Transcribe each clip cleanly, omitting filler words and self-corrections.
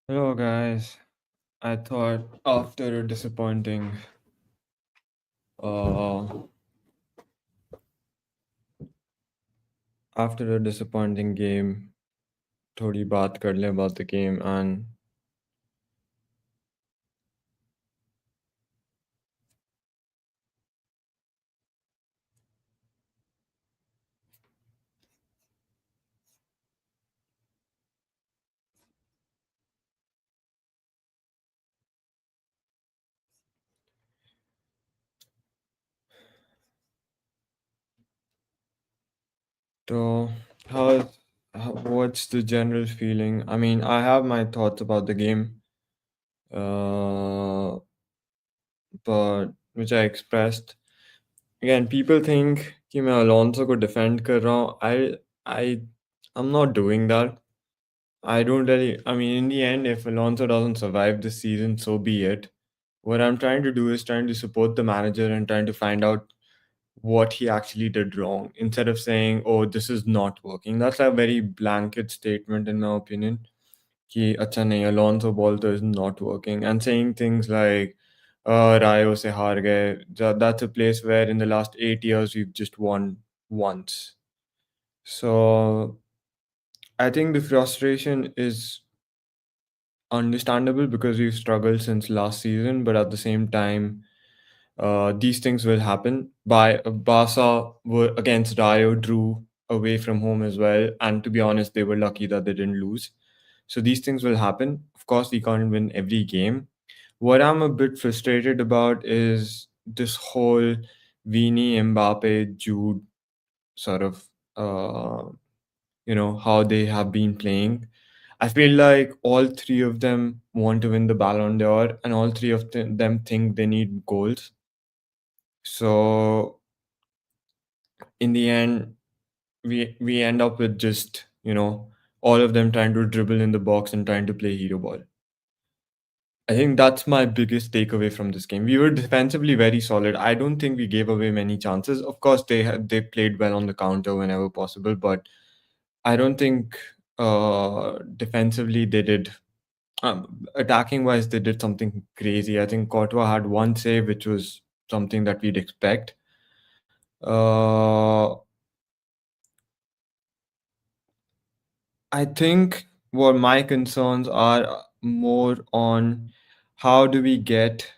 Hello, guys. I thought uh, after a disappointing game, थोड़ी बात कर लें about the game and so what's the general feeling? I mean, I have my thoughts about the game, uh, but which I expressed. Again, people think कि मैं Alonso को defend कर रहा हूँ. I I'm not doing that. I don't really. I mean, in the end, if Alonso doesn't survive this season, so be it. What I'm trying to do is trying to support the manager and trying to find out what he actually did wrong instead of saying, "Oh, this is not working." That's a very blanket statement, in my opinion. Ki acha nahi, Alonso ball to is not working, and saying things like, "Rayo se haar gaye." That's a place where in the last 8 years we've just won once. So I think the frustration is understandable because we've struggled since last season, but at the same time, these things will happen. By Barca were against Rayo drew away from home as well, and to be honest, they were lucky that they didn't lose. So these things will happen. Of course, we can't win every game. What I'm a bit frustrated about is this whole Vini, Mbappe, Jude sort of how they have been playing. I feel like all three of them want to win the Ballon d'Or, and all three of them think they need goals. So in the end, we end up with just all of them trying to dribble in the box and trying to play hero ball. I think that's my biggest takeaway from this game. We were defensively very solid. I don't think we gave away many chances. Of course, they played well on the counter whenever possible, but I don't think defensively they did. Attacking wise, they did something crazy. I think Courtois had one save, which was something that we'd expect. Uh, I think what my concerns are more on how do we get.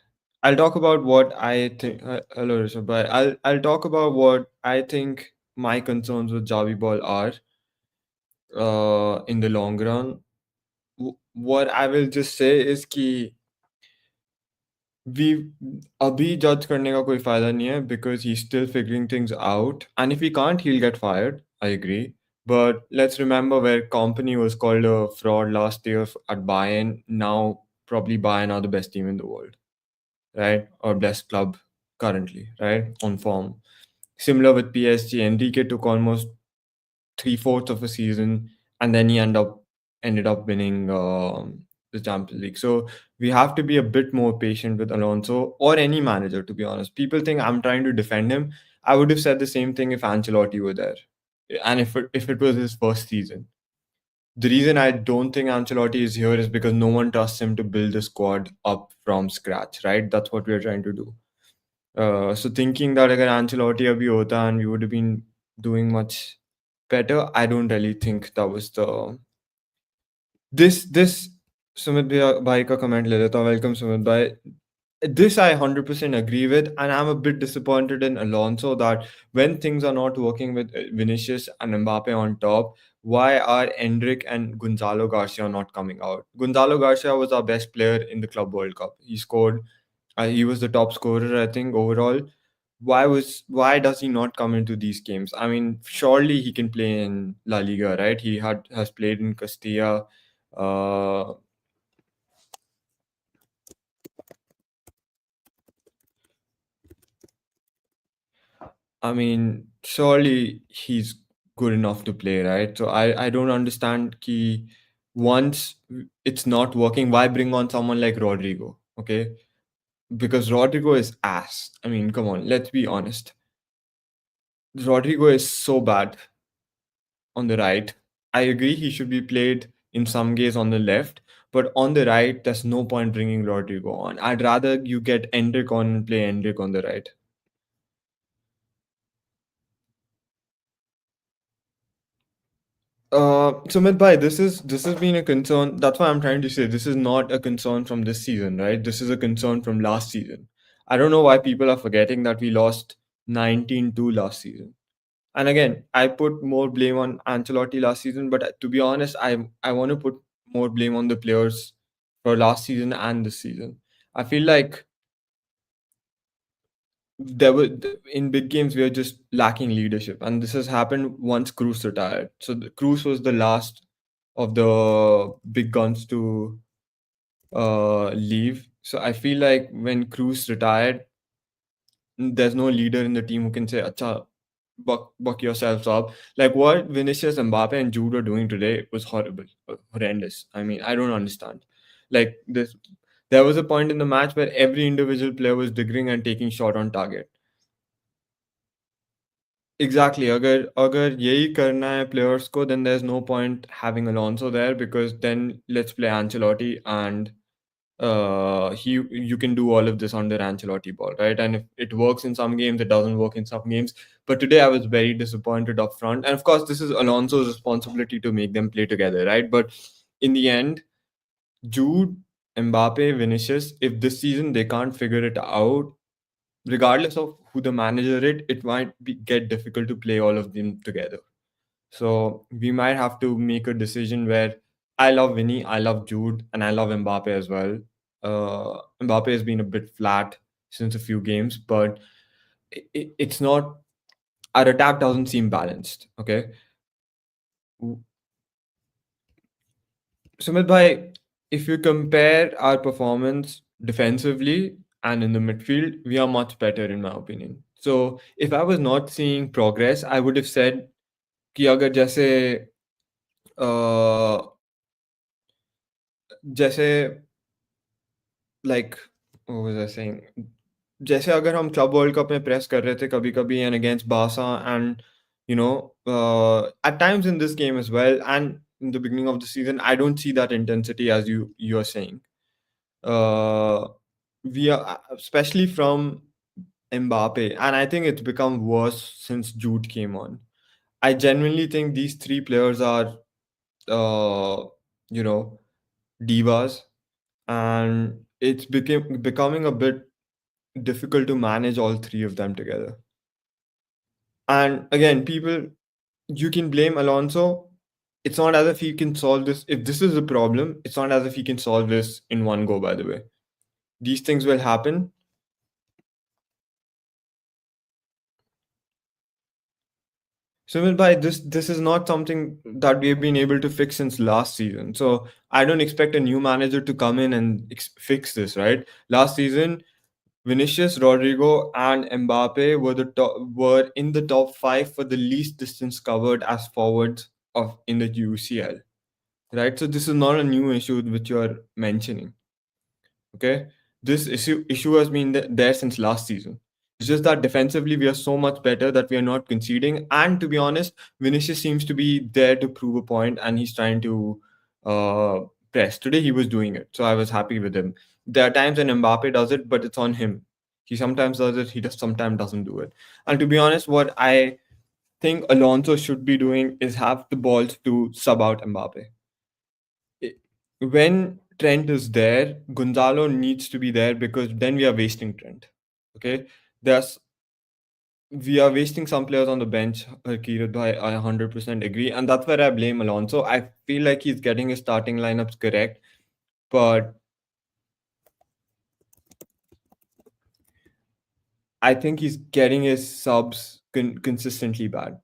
I'll talk about what I think. Hello, Rishabh, but I'll talk about what I think my concerns with Javi Ball are in the long run. What I will just say is कि we अभी जज करने का कोई फायदा नहीं है because he's still figuring things out, and if he can't he'll get fired. I agree, but let's remember where company was called a fraud last year at Bayern. Now probably Bayern are the best team in the world, right? Or best club currently, right? On form. Similar with PSG, Enrique took almost three-fourths of a season, and then he ended up winning the Champions League. So we have to be a bit more patient with Alonso or any manager. To be honest, people think I'm trying to defend him. I would have said the same thing if Ancelotti were there, and if it was his first season. The reason I don't think Ancelotti is here is because no one trusts him to build the squad up from scratch. Right? That's what we're trying to do. So thinking that अगर Ancelotti अभी होता and we would have been doing much better, I don't really think that was the this Sumit bhai का comment ले लेता हूँ. Welcome Sumit bhai. This I 100% agree with, and I'm a bit disappointed in Alonso that when things are not working with Vinicius and Mbappe on top, why are Endrick and Gonzalo Garcia not coming out? Gonzalo Garcia was our best player in the Club World Cup. He scored. He was the top scorer, I think, overall. Why does he not come into these games? I mean, surely he can play in La Liga, right? He has played in Castilla. Uh, I mean, surely he's good enough to play, right? So I don't understand ki once it's not working, why bring on someone like Rodrigo? Okay. Because Rodrigo is ass. I mean, come on, let's be honest. Rodrigo is so bad on the right. I agree he should be played in some games on the left, But on the right, there's no point bringing Rodrigo on. I'd rather you get Endrick on and play Endrick on the right. Sumit bhai, this has been a concern. That's why I'm trying to say this is not a concern from this season, right? This is a concern from last season. I don't know why people are forgetting that we lost 19-2 last season. And again, I put more blame on Ancelotti last season, but to be honest, I want to put more blame on the players for last season and this season. I feel like there were in big games we are just lacking leadership, and this has happened once Cruz retired. So Cruz was the last of the big guns to leave. So I feel like when Cruz retired, there's no leader in the team who can say, "Acha, buck yourselves up." Like what Vinicius, Mbappe, and Jude are doing today was horrible, horrendous. I mean, I don't understand. Like this, there was a point in the match where every individual player was digging and taking shot on target. Exactly अगर अगर यही करना है players को then there is no point having Alonso there because then let's play Ancelotti and he you can do all of this under Ancelotti ball, right? And if it works in some games, it doesn't work in some games. But today I was very disappointed up front. And of course, this is Alonso's responsibility to make them play together, right? But in the end, Jude, Mbappe, Vinicius, if this season they can't figure it out, regardless of who the manager is, it might get difficult to play all of them together. So we might have to make a decision where I love Vinny, I love Jude, and I love Mbappe as well. Mbappe has been a bit flat since a few games, but it's not, our attack doesn't seem balanced. Okay. Sumit bhai, if you compare our performance defensively and in the midfield, we are much better in my opinion. So if I was not seeing progress, I would have said कि अगर अ, जैसे like what was I saying जैसे अगर हम club world cup में press कर रहे थे कभी-कभी and against Barca and you know at times in this game as well and in the beginning of the season I don't see that intensity as you're saying. uh, we are especially from Mbappe, and I think it's become worse since Jude came on. I genuinely think these three players are, uh, you know, divas, and it's becoming a bit difficult to manage all three of them together. And again, people, you can blame Alonso. It's not as if he can solve this. If this is a problem, it's not as if he can solve this in one go. By the way, these things will happen. Sumit bhai, this is not something that we have been able to fix since last season. So I don't expect a new manager to come in and fix this, right? Last season, Vinicius, Rodrigo, and Mbappe were in the top five for the least distance covered as forwards of in the UCL, right? So this is not a new issue which you are mentioning. Okay, this issue has been there since last season. It's just that defensively we are so much better that we are not conceding. And to be honest, Vinicius seems to be there to prove a point, and he's trying to uh, press. Today he was doing it, so I was happy with him. There are times when Mbappe does it, but it's on him. He sometimes does it. He sometimes doesn't do it. And to be honest, what I think Alonso should be doing is have the balls to sub out Mbappe when Trent is there, Gonzalo needs to be there because then we are wasting Trent. Okay, there's we are wasting some players on the bench. Kirat, I 100% agree, and that's where I blame Alonso. I feel like he's getting his starting lineups correct, but I think he's getting his subs consistently bad.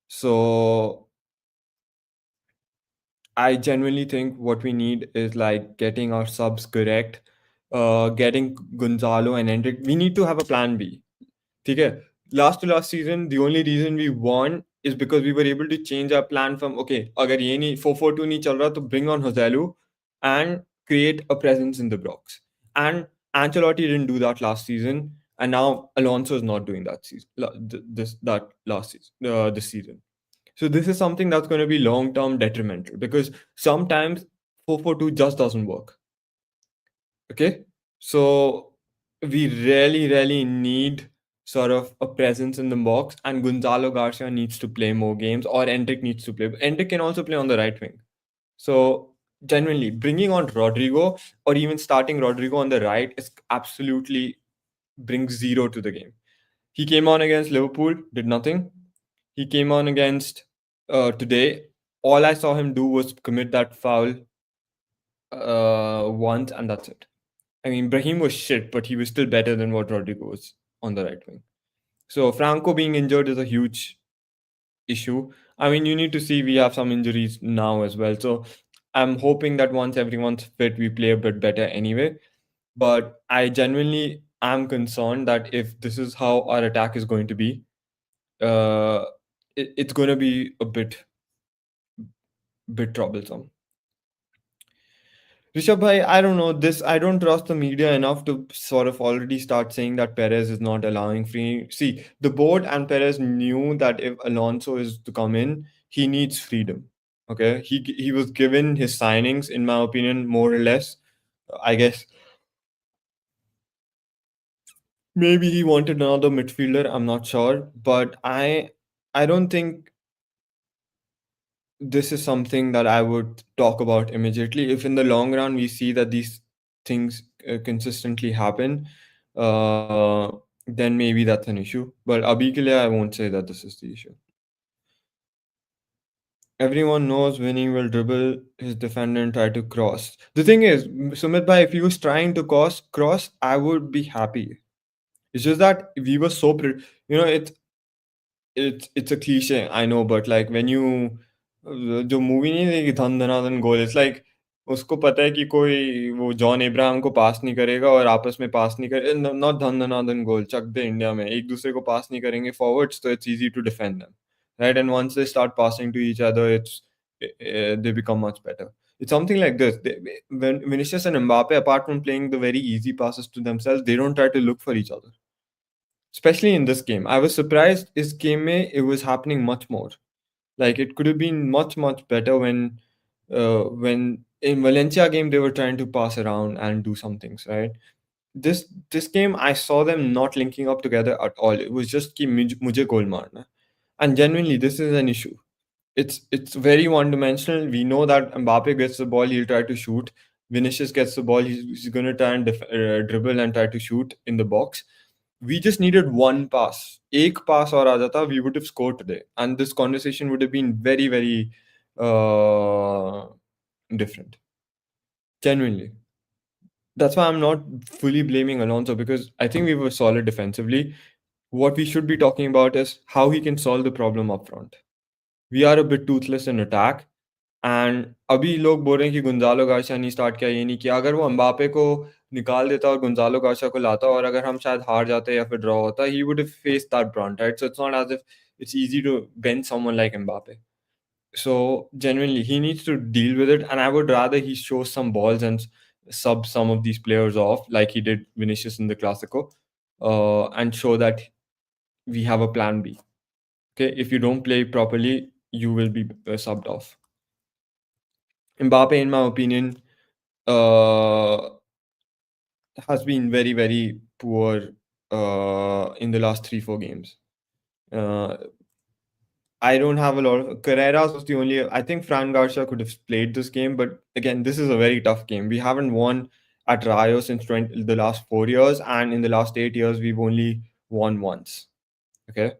So I genuinely think what we need is like getting our subs correct, getting Gonzalo and Hendrick. We need to have a plan B. ठीक है last to last season the only reason we won is because we were able to change our plan from okay अगर ये नहीं 4-4-2 नहीं चल रहा तो bring on Joselu and create a presence in the box and Ancelotti didn't do that last season and now Alonso is not doing that that last season this season. So this is something that's going to be long term detrimental because sometimes 4-4-2 just doesn't work. Okay, so we really need sort of a presence in the box, and Gonzalo Garcia needs to play more games, or Endrick needs to play. Endrick can also play on the right wing. So genuinely, bringing on Rodrigo or even starting Rodrigo on the right is absolutely brings zero to the game. He came on against Liverpool, did nothing. He came on against today. All I saw him do was commit that foul once, and that's it. I mean, Brahim was shit, but he was still better than what Rodrigo was on the right wing. So Franco being injured is a huge issue. I mean, you need to see we have some injuries now as well. So I'm hoping that once everyone's fit, we play a bit better anyway. But I genuinely am concerned that if this is how our attack is going to be, uh, it's going to be a bit troublesome. Rishabh bhai, I don't know this. I don't trust the media enough to sort of already start saying that Perez is not allowing free. See, the board and Perez knew that if Alonso is to come in, he needs freedom. Okay, he was given his signings, in my opinion, more or less. I guess maybe he wanted another midfielder. I'm not sure, but I don't think this is something that I would talk about immediately. If in the long run we see that these things consistently happen, uh, then maybe that's an issue. But abhi ke liye, I won't say that this is the issue. Everyone knows Winnie will dribble his defender and try to cross. The thing is, Sumit bhai, if he was trying to cross, I would be happy. It's just that we were so, you know, it's a cliche, I know, but like when you जो movie नहीं देखी धन धनाधन गोल, it's like उसको पता है कि कोई वो जॉन इब्राहिम को पास नहीं करेगा और आपस में पास नहीं करे, नॉट धन धनाधन गोल चक दे इंडिया में एक दूसरे को पास नहीं करेंगे फॉरवर्ड्स, तो it's easy to defend them, right? And once they start passing to each other, it's they become much better. It's something like this. When Vinicius and Mbappe, apart from playing the very easy passes to themselves, they don't try to look for each other, especially in this game. I was surprised this game mein, it was happening much more. Like it could have been much better when in Valencia game they were trying to pass around and do some things, right? This game I saw them not linking up together at all. It was just ki mujhe goal marna. And genuinely this is an issue. It's very one dimensional. We know that Mbappe gets the ball, he'll try to shoot. Vinicius gets the ball, he's going to try and dribble and try to shoot in the box. We just needed one pass. Ek pass aur aa jata, we would have scored today. And this conversation would have been very uh, different. Genuinely. That's why I'm not fully blaming Alonso, because I think we were solid defensively. What we should be talking about is how he can solve the problem up front. We are a bit toothless in attack. And अभी लोग बोल रहे हैं कि गुंजालो Garcia नहीं start किया, ये नहीं किया. अगर वो एम्बापे को निकाल देता और गुंजालो गार्सिया को लाता, और अगर हम शायद हार जाते या फिर ड्रॉ होता, he would have faced that brunt, right? So it's not as if it's easy to bench someone like Mbappe. So genuinely, he needs to deal with it, and I would rather he shows some balls and sub some of these players off like he did Vinicius in the Clasico, and show that we have a plan B. Okay, if you don't play properly, you will be subbed off. Mbappe, in my opinion, uh, has been very poor in the last 3-4 games. Uh, I don't have a lot of Carreras was the only. I think Fran Garcia could have played this game, but again, this is a very tough game. We haven't won at Rayo since the last 4 years, and in the last 8 years, we've only won once. Okay.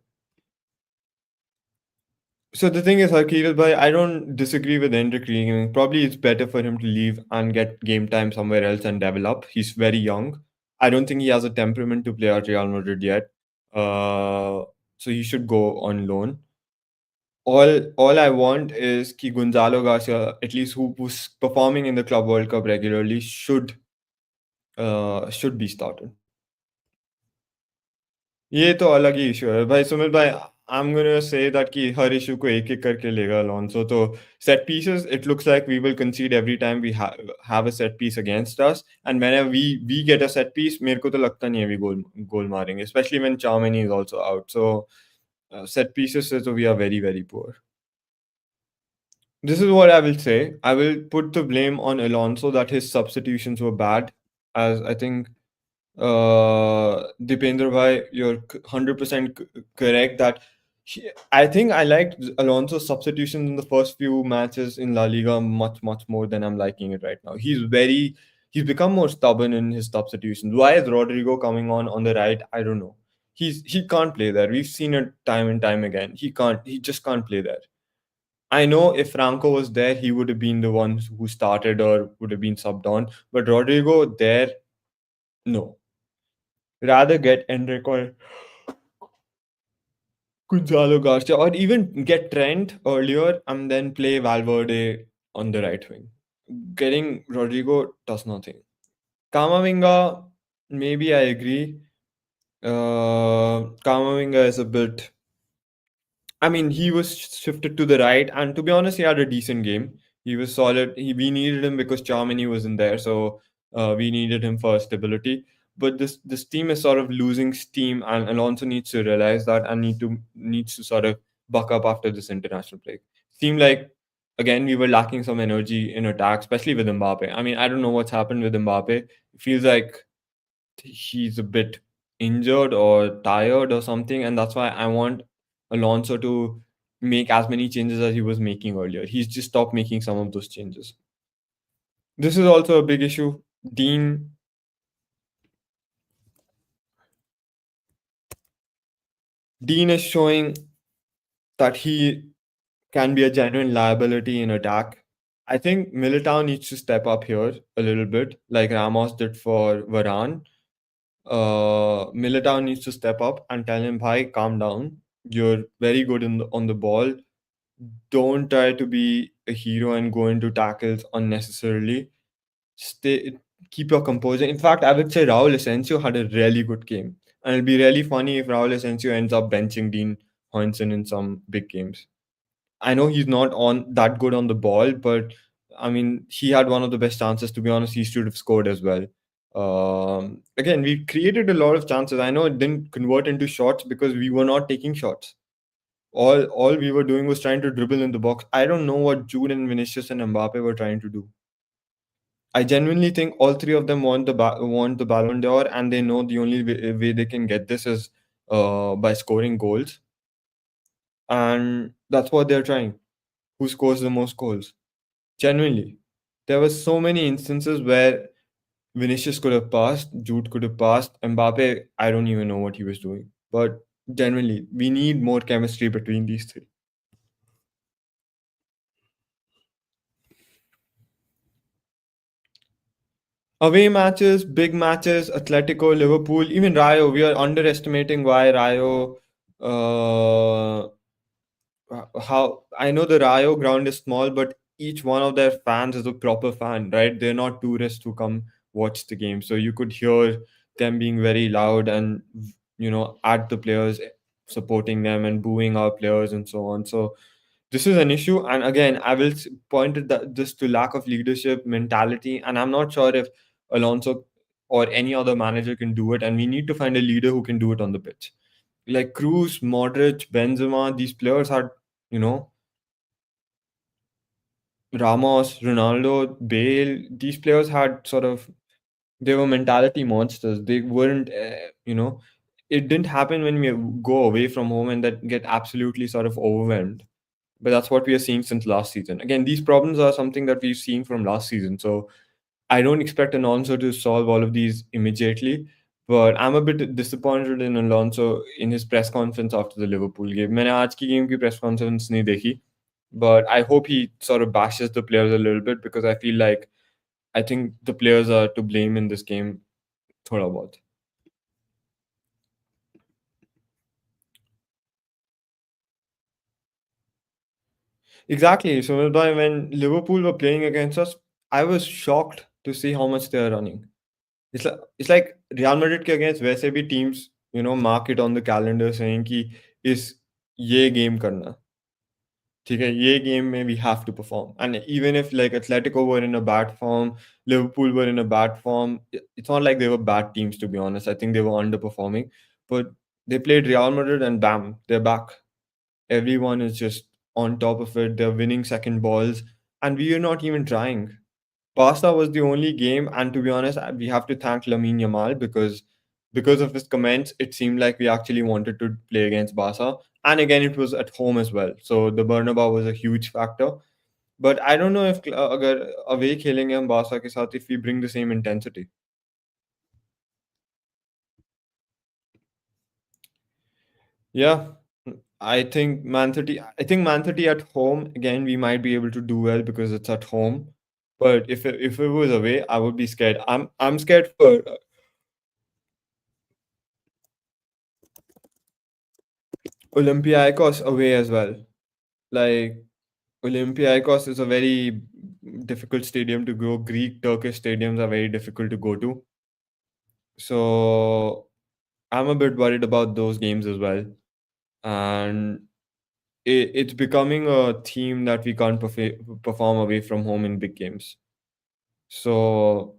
So the thing is, Harkirat bhai, I don't disagree with Hendrik leaving. Probably it's better for him to leave and get game time somewhere else and develop. He's very young. I don't think he has a temperament to play at Real Madrid yet. Uh, so he should go on loan. All I want is कि Gonzalo Garcia, at least who's performing in the Club World Cup regularly, should be started. ये तो अलग ही issue है भाई सुमित भाई. I'm gonna say that कि हर issue को एक एक करके लेगा Alonso. तो set pieces, it looks like we will concede every time we have a set piece against us, and whenever we get a set piece, मेरे को तो लगता नहीं है we goal मारेंगे, especially when Chamini is also out. So set pieces से तो we are very poor. This is what I will say. I will put the blame on Alonso that his substitutions were bad, as I think Dipendra bhai, you're 100% correct that I think I liked Alonso's substitutions in the first few matches in La Liga much more than I'm liking it right now. He's become more stubborn in his substitutions. Why is Rodrigo coming on the right? I don't know. He can't play there. We've seen it time and time again. He just can't play there. I know if Franco was there, he would have been the one who started or would have been subbed on. But Rodrigo there, no. Rather get Enrique or Gonzalo Garcia or even get Trent earlier and then play Valverde on the right wing. Getting Rodrigo does nothing. Kamavinga, maybe I agree. Kamavinga is a bit. I mean, he was shifted to the right, and to be honest, he had a decent game. He was solid. We needed him because Charmany wasn't there, so we needed him for stability. But this team is sort of losing steam, and Alonso needs to realize that and needs to sort of buck up after this international break. Seemed like again we were lacking some energy in attack, especially with Mbappe. I mean, I don't know what's happened with Mbappe. It feels like he's a bit injured or tired or something, and that's why I want Alonso to make as many changes as he was making earlier. He's just stopped making some of those changes. This is also a big issue. Dean is showing that he can be a genuine liability in attack. I think Militao needs to step up here a little bit, like Ramos did for Varane. Militao needs to step up and tell him, "Bhai, calm down. You're very good on the ball. Don't try to be a hero and go into tackles unnecessarily. Stay, keep your composure." In fact, I would say Raul Asensio had a really good game, and it'll be really funny if Raul Asensio ends up benching Dean Hoyson in some big games. I know he's not on that good on the ball, but I mean, he had one of the best chances. To be honest, he should have scored as well. Again, we created a lot of chances. I know it didn't convert into shots because we were not taking shots. All we were doing was trying to dribble in the box. I don't know what Jude and Vinicius and Mbappe were trying to do. I genuinely think all three of them want the Ballon d'Or, and they know the only way they can get this is by scoring goals, and that's what they're trying. Who scores the most goals? Genuinely, there were so many instances where Vinicius could have passed, Jude could have passed, Mbappe. I don't even know what he was doing, but genuinely, we need more chemistry between these three. Away matches, big matches, Atletico, Liverpool, even Rayo. We are underestimating why Rayo. Uh, how I know the Rayo ground is small, but each one of their fans is a proper fan, right? They're not tourists who come watch the game, so you could hear them being very loud and at the players, supporting them and booing our players and so on. So this is an issue, and again, I will point it this to lack of leadership mentality, and I'm not sure if Alonso or any other manager can do it, and we need to find a leader who can do it on the pitch. Like Cruz, Modric, Benzema, these players had, you know, Ramos, Ronaldo, Bale. These players had sort of, they were mentality monsters. They weren't, it didn't happen when we go away from home and that get absolutely sort of overwhelmed. But that's what we are seeing since last season. Again, these problems are something that we've seen from last season. So I don't expect Alonso to solve all of these immediately. But I'm a bit disappointed in Alonso in his press conference after the Liverpool game. मैंने आज की game की press conference नहीं देखी, but I hope he sort of bashes the players a little bit because I feel like I think the players are to blame in this game थोड़ा बहुत. Exactly. So when Liverpool were playing against us, I was shocked to see how much they are running. It's like Real Madrid के against वैसे भी teams mark it on the calendar saying कि इस ये game करना ठीक है ये game में we have to perform, and even if like Atletico were in a bad form, Liverpool were in a bad form, it's not like they were bad teams, to be honest. I think they were underperforming, but they played Real Madrid and bam, they're back. Everyone is just on top of it. They're winning second balls, and we are not even trying. Barca was the only game, and to be honest, we have to thank Lamine Yamal because of his comments, it seemed like we actually wanted to play against Barca. And again, it was at home as well, so the Bernabeu was a huge factor. But I don't know if अगर away खेलेंगे हम Barça के साथ, if we bring the same intensity. Yeah, I think Man City at home again we might be able to do well because it's at home. But if it was away, I would be scared. I'm scared for Olympiacos away as well. Like Olympiacos is a very difficult stadium to go. Greek, Turkish stadiums are very difficult to go to. So I'm a bit worried about those games as well. And it's becoming a theme that we can't perform away from home in big games. So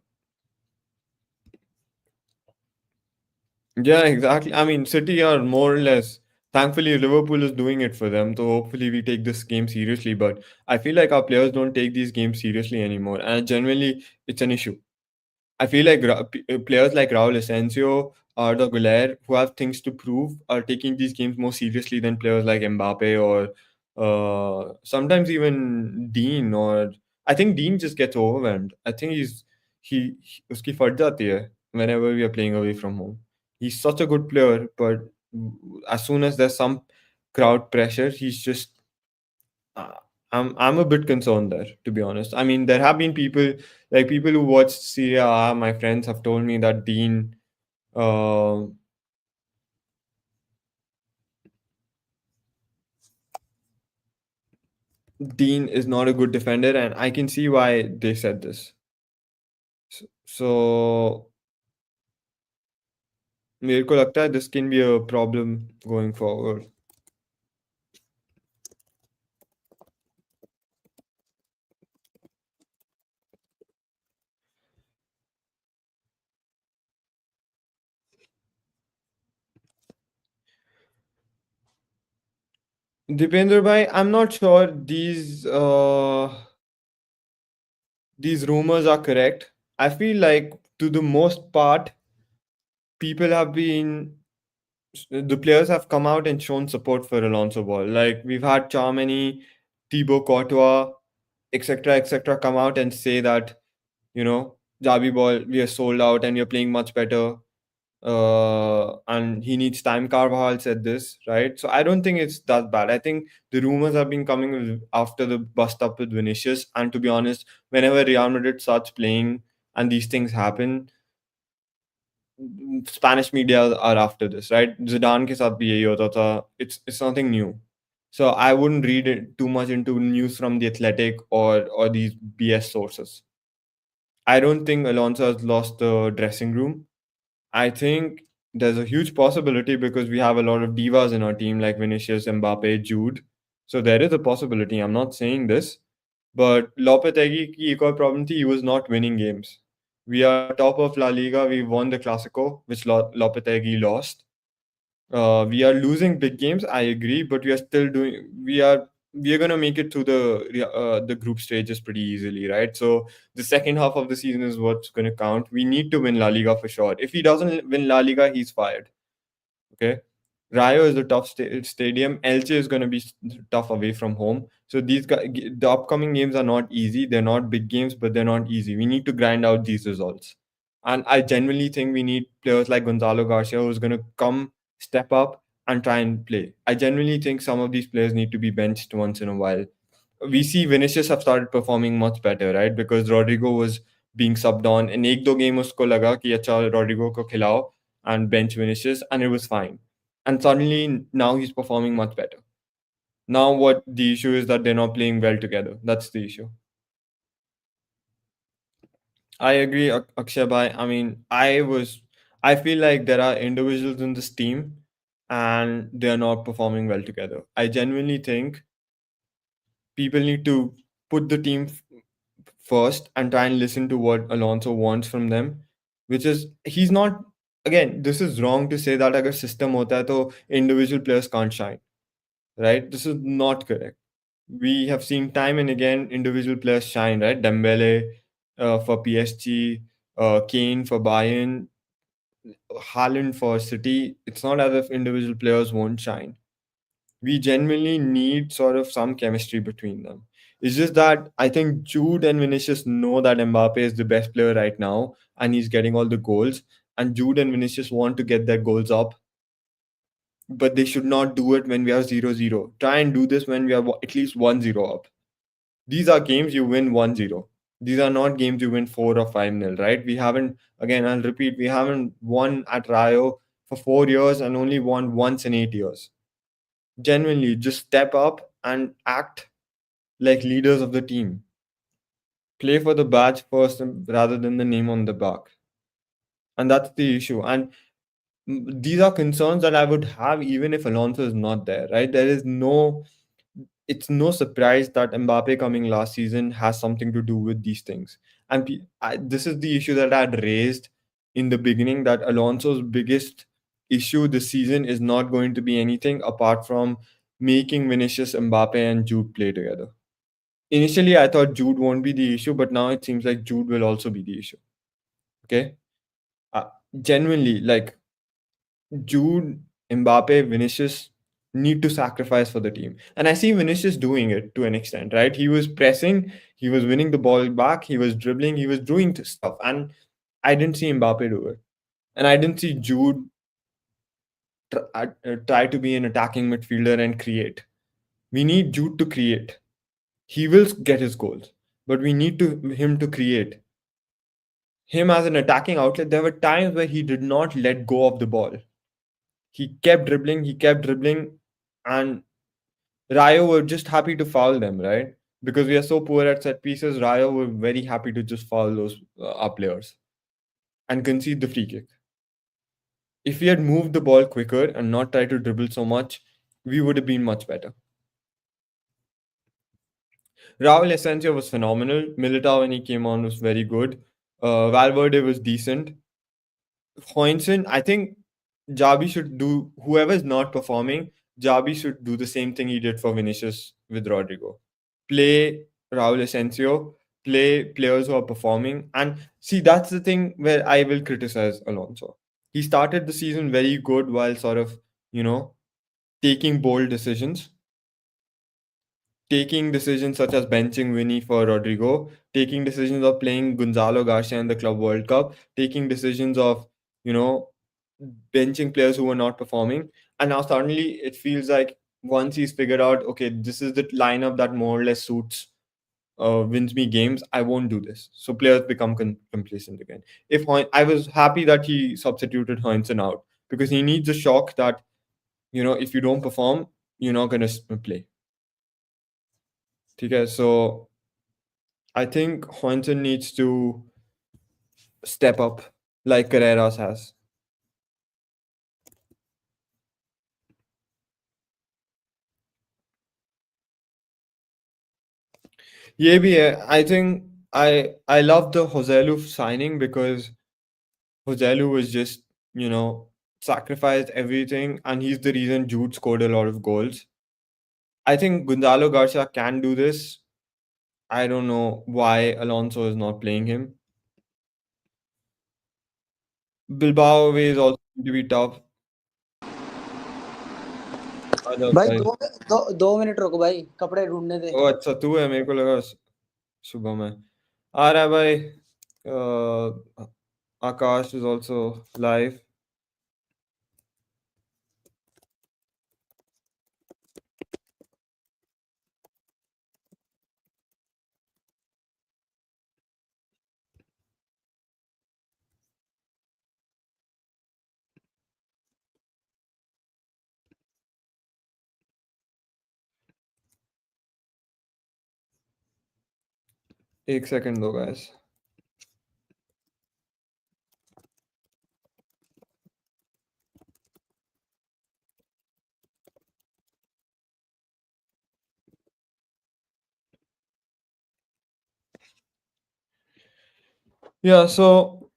yeah, exactly. I mean, City are more or less. Thankfully, Liverpool is doing it for them. So hopefully, we take this game seriously. But I feel like our players don't take these games seriously anymore, and generally, it's an issue. I feel like players like Raul Asensio, Arda Güler, who have things to prove, are taking these games more seriously than players like Mbappe or sometimes even Dean. Or I think Dean just gets overwhelmed. I think uski फट जाती है whenever we are playing away from home. He's such a good player, but as soon as there's some crowd pressure, he's just uh, I'm a bit concerned there, to be honest. I mean, there have been people who watch Serie A. My friends have told me that uh, Dean is not a good defender, and I can see why they said this. So मेरे को लगता है this can be a problem going forward. Dipender bhai, I'm not sure these rumors are correct. I feel like to the most part, people have been the players have come out and shown support for Alonso Ball. Like we've had Charmany, Thibaut Courtois, etc., come out and say that Javi Ball, we are sold out and we are playing much better. And he needs time. Carvajal said this, right? So I don't think it's that bad. I think the rumors have been coming after the bust up with Vinicius. And to be honest, whenever Real Madrid starts playing and these things happen, Spanish media are after this, right? Zidane के साथ भी यही होता था. It's nothing new. So I wouldn't read it too much into news from the Athletic or these BS sources. I don't think Alonso has lost the dressing room. I think there's a huge possibility because we have a lot of divas in our team like Vinicius, Mbappe, Jude. So there is a possibility. I'm not saying this, but Lopetegui की एक और problem थी, he was not winning games. We are top of La Liga. We won the Clasico, which Lopetegui lost. We are losing big games. I agree, but we are still doing. We are gonna make it through the group stages pretty easily, right? So the second half of the season is what's gonna count. We need to win La Liga for sure. If he doesn't win La Liga, he's fired. Okay. Rayo is a tough stadium. Elche is going to be tough away from home. So the upcoming games are not easy. They're not big games, but they're not easy. We need to grind out these results. And I genuinely think we need players like Gonzalo Garcia who's going to come, step up, and try and play. I genuinely think some of these players need to be benched once in a while. We see Vinicius have started performing much better, right? Because Rodrigo was being subbed on. In एक दो game उसको लगा कि अच्छा Rodrigo को खिलाओ and bench Vinicius, and it was fine. And suddenly now he's performing much better. Now what the issue is that they're not playing well together. That's the issue. I agree, Akshay Bhai. I mean, I feel like there are individuals in this team and they are not performing well together. I genuinely think people need to put the team first and try and listen to what Alonso wants from them, which is he's not. Again, this is wrong to say that अगर system होता है तो individual players can't shine, right? This is not correct. We have seen time and again individual players shine, right? Dembele for PSG, Kane for Bayern, Haaland for City. It's not as if individual players won't shine. We genuinely need sort of some chemistry between them. It's just that I think Jude and Vinicius know that Mbappe is the best player right now and he's getting all the goals. And Jude and Vinicius want to get their goals up, but they should not do it when we are 0-0. Try and do this when we are at least 1-0 up. These are games you win 1-0. These are not games you win 4 or 5-0, right? We haven't, again, I'll repeat, we haven't won at Rayo for 4 years and only won once in 8 years. Genuinely, just step up and act like leaders of the team. Play for the badge first rather than the name on the back. And that's the issue. And these are concerns that I would have even if Alonso is not there, right? It's no surprise that Mbappe coming last season has something to do with these things. And this is the issue that I had raised in the beginning, that Alonso's biggest issue this season is not going to be anything apart from making Vinicius, Mbappe, and Jude play together. Initially, I thought Jude won't be the issue, but now it seems like Jude will also be the issue. Okay. Uh, Genuinely, like Jude, Mbappe, Vinicius need to sacrifice for the team. And I see Vinicius doing it to an extent, right? He was pressing, he was winning the ball back, he was dribbling, he was doing stuff. And I didn't see Mbappe do it. And I didn't see Jude try to be an attacking midfielder and create. We need Jude to create. He will get his goals, but we need him to create. Him as an attacking outlet, there were times where he did not let go of the ball. He kept dribbling, and Rayo were just happy to foul them, right? Because we are so poor at set pieces, Rayo were very happy to just foul those our players and concede the free kick. If we had moved the ball quicker and not tried to dribble so much, we would have been much better. Raul Asensio was phenomenal. Militao, when he came on, was very good. Valverde was decent. Hoinson, I think Jabi should do, whoever is not performing, Jabi should do the same thing he did for Vinicius with Rodrigo. Play Raul Asensio, play players who are performing. And see, that's the thing where I will criticize Alonso. He started the season very good while sort of, you know, taking bold decisions, taking decisions such as benching Winnie for Rodrigo, taking decisions of playing Gonzalo Garcia in the Club World Cup, taking decisions of, you know, benching players who were not performing. And now suddenly it feels like once he's figured out, okay, this is the lineup that more or less suits, wins me games, I won't do this. So players become complacent again. I was happy that he substituted Hoinson out because he needs a shock that, if you don't perform, you're not going to play. Okay, so I think Hoinson needs to step up like Carreras has. Yeah, I think I love the Joselu signing because Joselu was just, sacrificed everything, and he's the reason Jude scored a lot of goals. I think Gonzalo Garcia can do this. I don't know why Alonso is not playing him. Bilbao away is also going to be tough. भाई Otherwise, 2 minute रुको भाई कपड़े ढूंढने दे। अच्छा तू है, मेरे को लगा शुभम है। आ रहा है भाई। Akash is also live. एक सेकंड दो guys. Yeah, so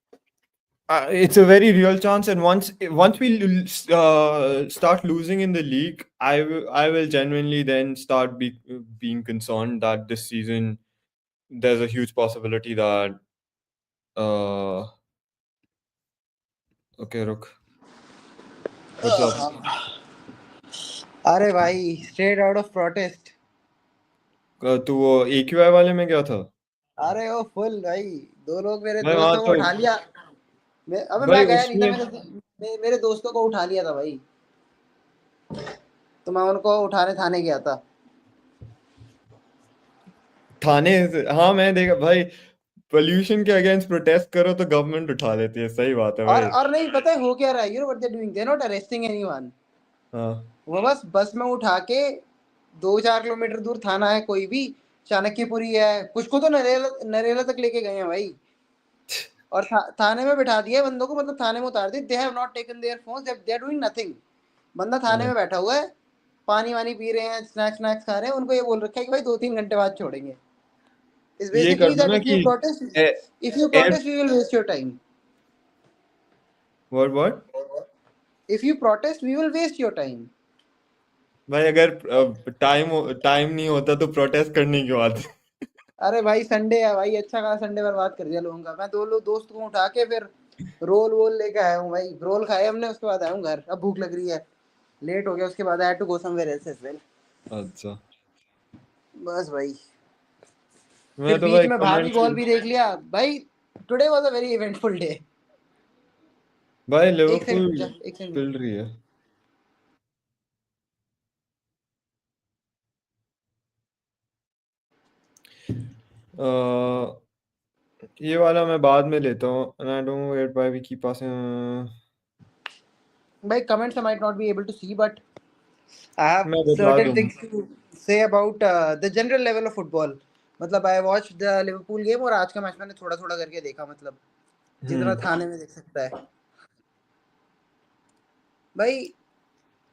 It's a very real chance, and once we start losing in the league, I will genuinely then start being concerned that this season there's a huge possibility that uh okay, Rook, what's up? अरे भाई straight out of protest. तू वो AQI वाले में गया था? अरे ओ full भाई. दो लोग मेरे भाई वहाँ दोस्तों को तो उठा लिया. अबे भाई मैं गया नहीं था. उसमें मेरे दोस्तों को उठा लिया था भाई. तो मैं उनको उठाने थाने गया था. थाने हाँ मैं देखा भाई, पोल्यूशन के अगेंस्ट प्रोटेस्ट करो तो गवर्नमेंट उठा लेती है, सही बात है भाई। और नहीं पता है हो क्या रहा है. You know what they doing. They are not arresting anyone. हाँ वो बस में उठा के 2-4 किलोमीटर दूर थाना है कोई भी. चाणक्यपुरी है. कुछ को तो नरेला नरेला तक लेके गए हैं भाई. और थाने में बिठा दिया है बंदों को. मतलब थाने में उतार दी. They have not taken their phones. They are doing nothing. बंदा थाने हाँ। में बैठा हुआ है. पानी वानी पी रहे हैं. स्नैक्स खा रहे हैं. उनको ये बोल रखा है कि भाई 2-3 घंटे बाद छोड़ेंगे. इज ये कर बेसिकली दो दैट ना इफ कि you protest. Uh, if you uh, protest we will waste your time. What if you protest we will waste your time. भाई, अगर टाइम टाइम नहीं होता तो प्रोटेस्ट करने की बात है। अरे भाई संडे है भाई. अच्छा कहा संडे बर्बाद कर दिया लोगों का. मैं दो लोग दोस्त को उठा के फिर रोल वोल लेके आया हूँ भाई. रोल खाए हमने. उसके बाद आया हूँ घर. अब भूख लग रही है. लेट हो गया. उसके बाद I had to go somewhere else as well. अच्छा, बस भाई. फिर मैं तो बीच भाई में कमेंट्स वॉलीबॉल भी देख लिया भाई. Today was a very eventful day. भाई एक सेकंड लिवरपूल रुक जा. एक सेकंड. पिल रही है। अ, ये वाला मैं बाद में लेता हूँ, and I don't get why we keep passing। भाई comments I might not be able to see but I have मैं बता सर्टेन दूंगा। Things to say about the general level of football. मतलब I watch the Liverpool game. और आज का match मैंने थोड़ा थोड़ा करके देखा. मतलब जितना हम्म। थाने में देख सकता है भाई.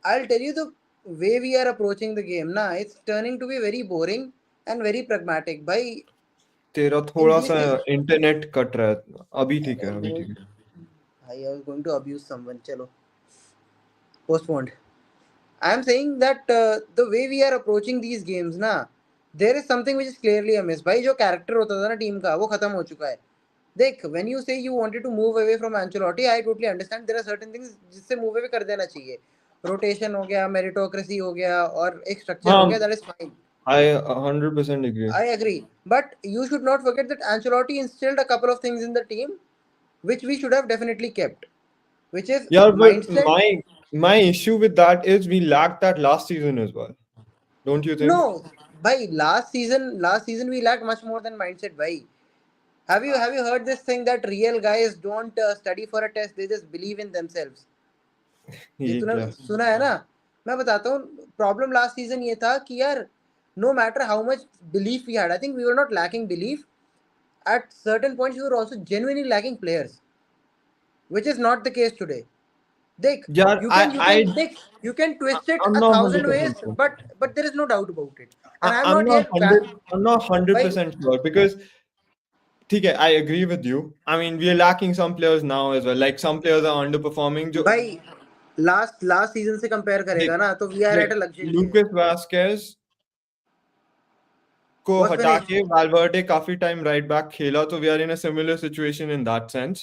I'll tell you the way we are approaching the game ना. It's turning to be very boring and very pragmatic भाई. तेरा In थोड़ा सा these days इंटरनेट कट रहा है। अभी ठीक है, अभी ठीक है। भाई I was going to abuse someone. चलो postponed. I am saying that the way we are approaching these games ना, there is something which is clearly amiss भाई. जो कैरेक्टर होता था ना टीम का वो खत्म हो चुका है. देख when you say you wanted to move away from Ancelotti, I totally understand. There are certain things जिससे move away कर देना चाहिए. रोटेशन हो गया. मेरिटोक्रेसी हो गया. और एक स्ट्रक्चर हाँ, हो गया. That is fine. I 100% agree। I agree. But you should not forget that Ancelotti instilled a couple of things in the team which we should have definitely kept, which is Yeah, but mindset. my issue with that is we lacked that last season as well. Don't you think? No, bhai, last season we lacked much more than mindset, bhai. Have you heard this thing that real guys don't study for a test, they just believe in themselves. ये ये तूने क्या? सुना है ना. मैं बताता हूँ. प्रॉब्लम लास्ट सीजन ये था कि यार no matter how much belief we had, I think we were not lacking belief. At certain points we were also genuinely lacking players, which is not the case today. देख, यार, you can twist it I'm a not thousand ways, 100% sure. but there is no doubt about it. And I'm I'm not not here hundred. I'm not hundred by percent sure because ठीक है, I agree with you. I mean, we are lacking some players now as well. Like some players are underperforming. जो भाई last season से compare देख करेगा ना तो we are देख एट अ लग्जरी है. लूकास वास्केज को was हटा finished. के वाल्वर्डे काफी टाइम राइट बैक खेला, तो we are in a similar situation in that sense.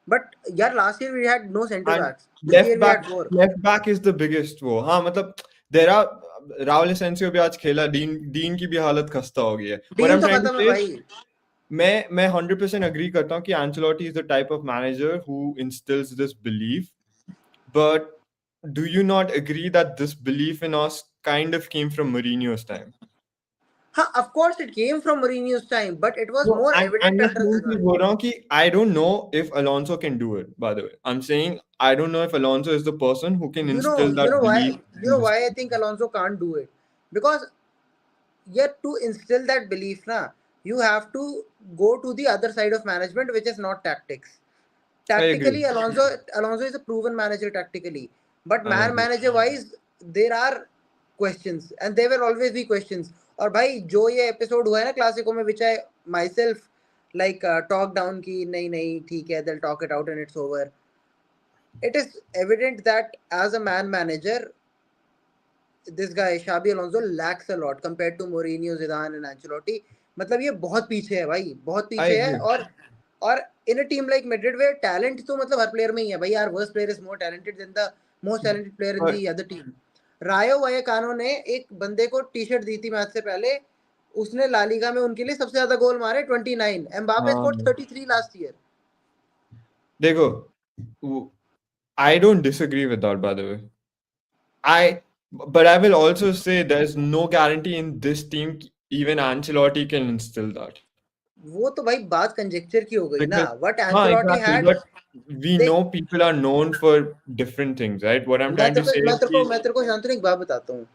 But यार last year we had no center And backs. This year we had 4. Left back is the biggest वो। हाँ मतलब there are Rahul एसेंसियो भी आज खेला। Dean की भी हालत खस्ता हो गई है। व्हाट आई डीन एम तो ट्राइंग टू खत्म है से, भाई. मैं 100% अग्री करता हूँ कि Ancelotti is the type of manager who instills this belief, but do you not agree that this belief in us kind of came from Mourinho's time? हाँ, of course it came from Mourinho's time, but it was No, more I'm evident just under saying कि Zidane. बोल रहा हूँ कि I don't know if Alonso can do it, by the way. I'm saying I don't know if Alonso is the person who can You know, instill you that know why, belief you in know this. why I think Alonso can't do it. Because yet to instill that belief na, you have to go to the other side of management, which is not tactics. I agree. Tactically, Alonso is a proven manager tactically, but I man agree. manager wise there are questions and there will always be questions. और भाई जो ये episode हुआ है ना Clasico में, which I myself like talk down ki nahi nahi theek hai, they'll talk it out and it's over. It is evident that as a man manager, this guy Xabi Alonso lacks a lot compared to Mourinho, Zidane and Ancelotti. मतलब ये बहुत पीछे है भाई, बहुत I पीछे है। agree. और in a team like Madrid where talent तो मतलब हर प्लेयर में ही है भाई यार, worst player is more talented than the most talented player in But the other team. रायो वायकानो ने एक बंदे को टी शर्ट दी थी मैच से पहले, उसने ला लीगा में उनके लिए सबसे ज्यादा गोल मारे 29, एम्बापे स्कोर्ड हाँ, 33 लास्ट ईयर। देखो, I don't disagree with that, by the way. I, but I will also say there's no guarantee in this team. Even Ancelotti can instill that वो तो भाई बात कंजेक्चर की हो गई ना, because, व्हाट हाँ, एंcelotti exactly. had। But we देख, know people are known for different things, right? What I'm मैं trying to तेरे say को मैं is तेरे को कि मैं तेरे को शांतनु एक बात बताता हूँ।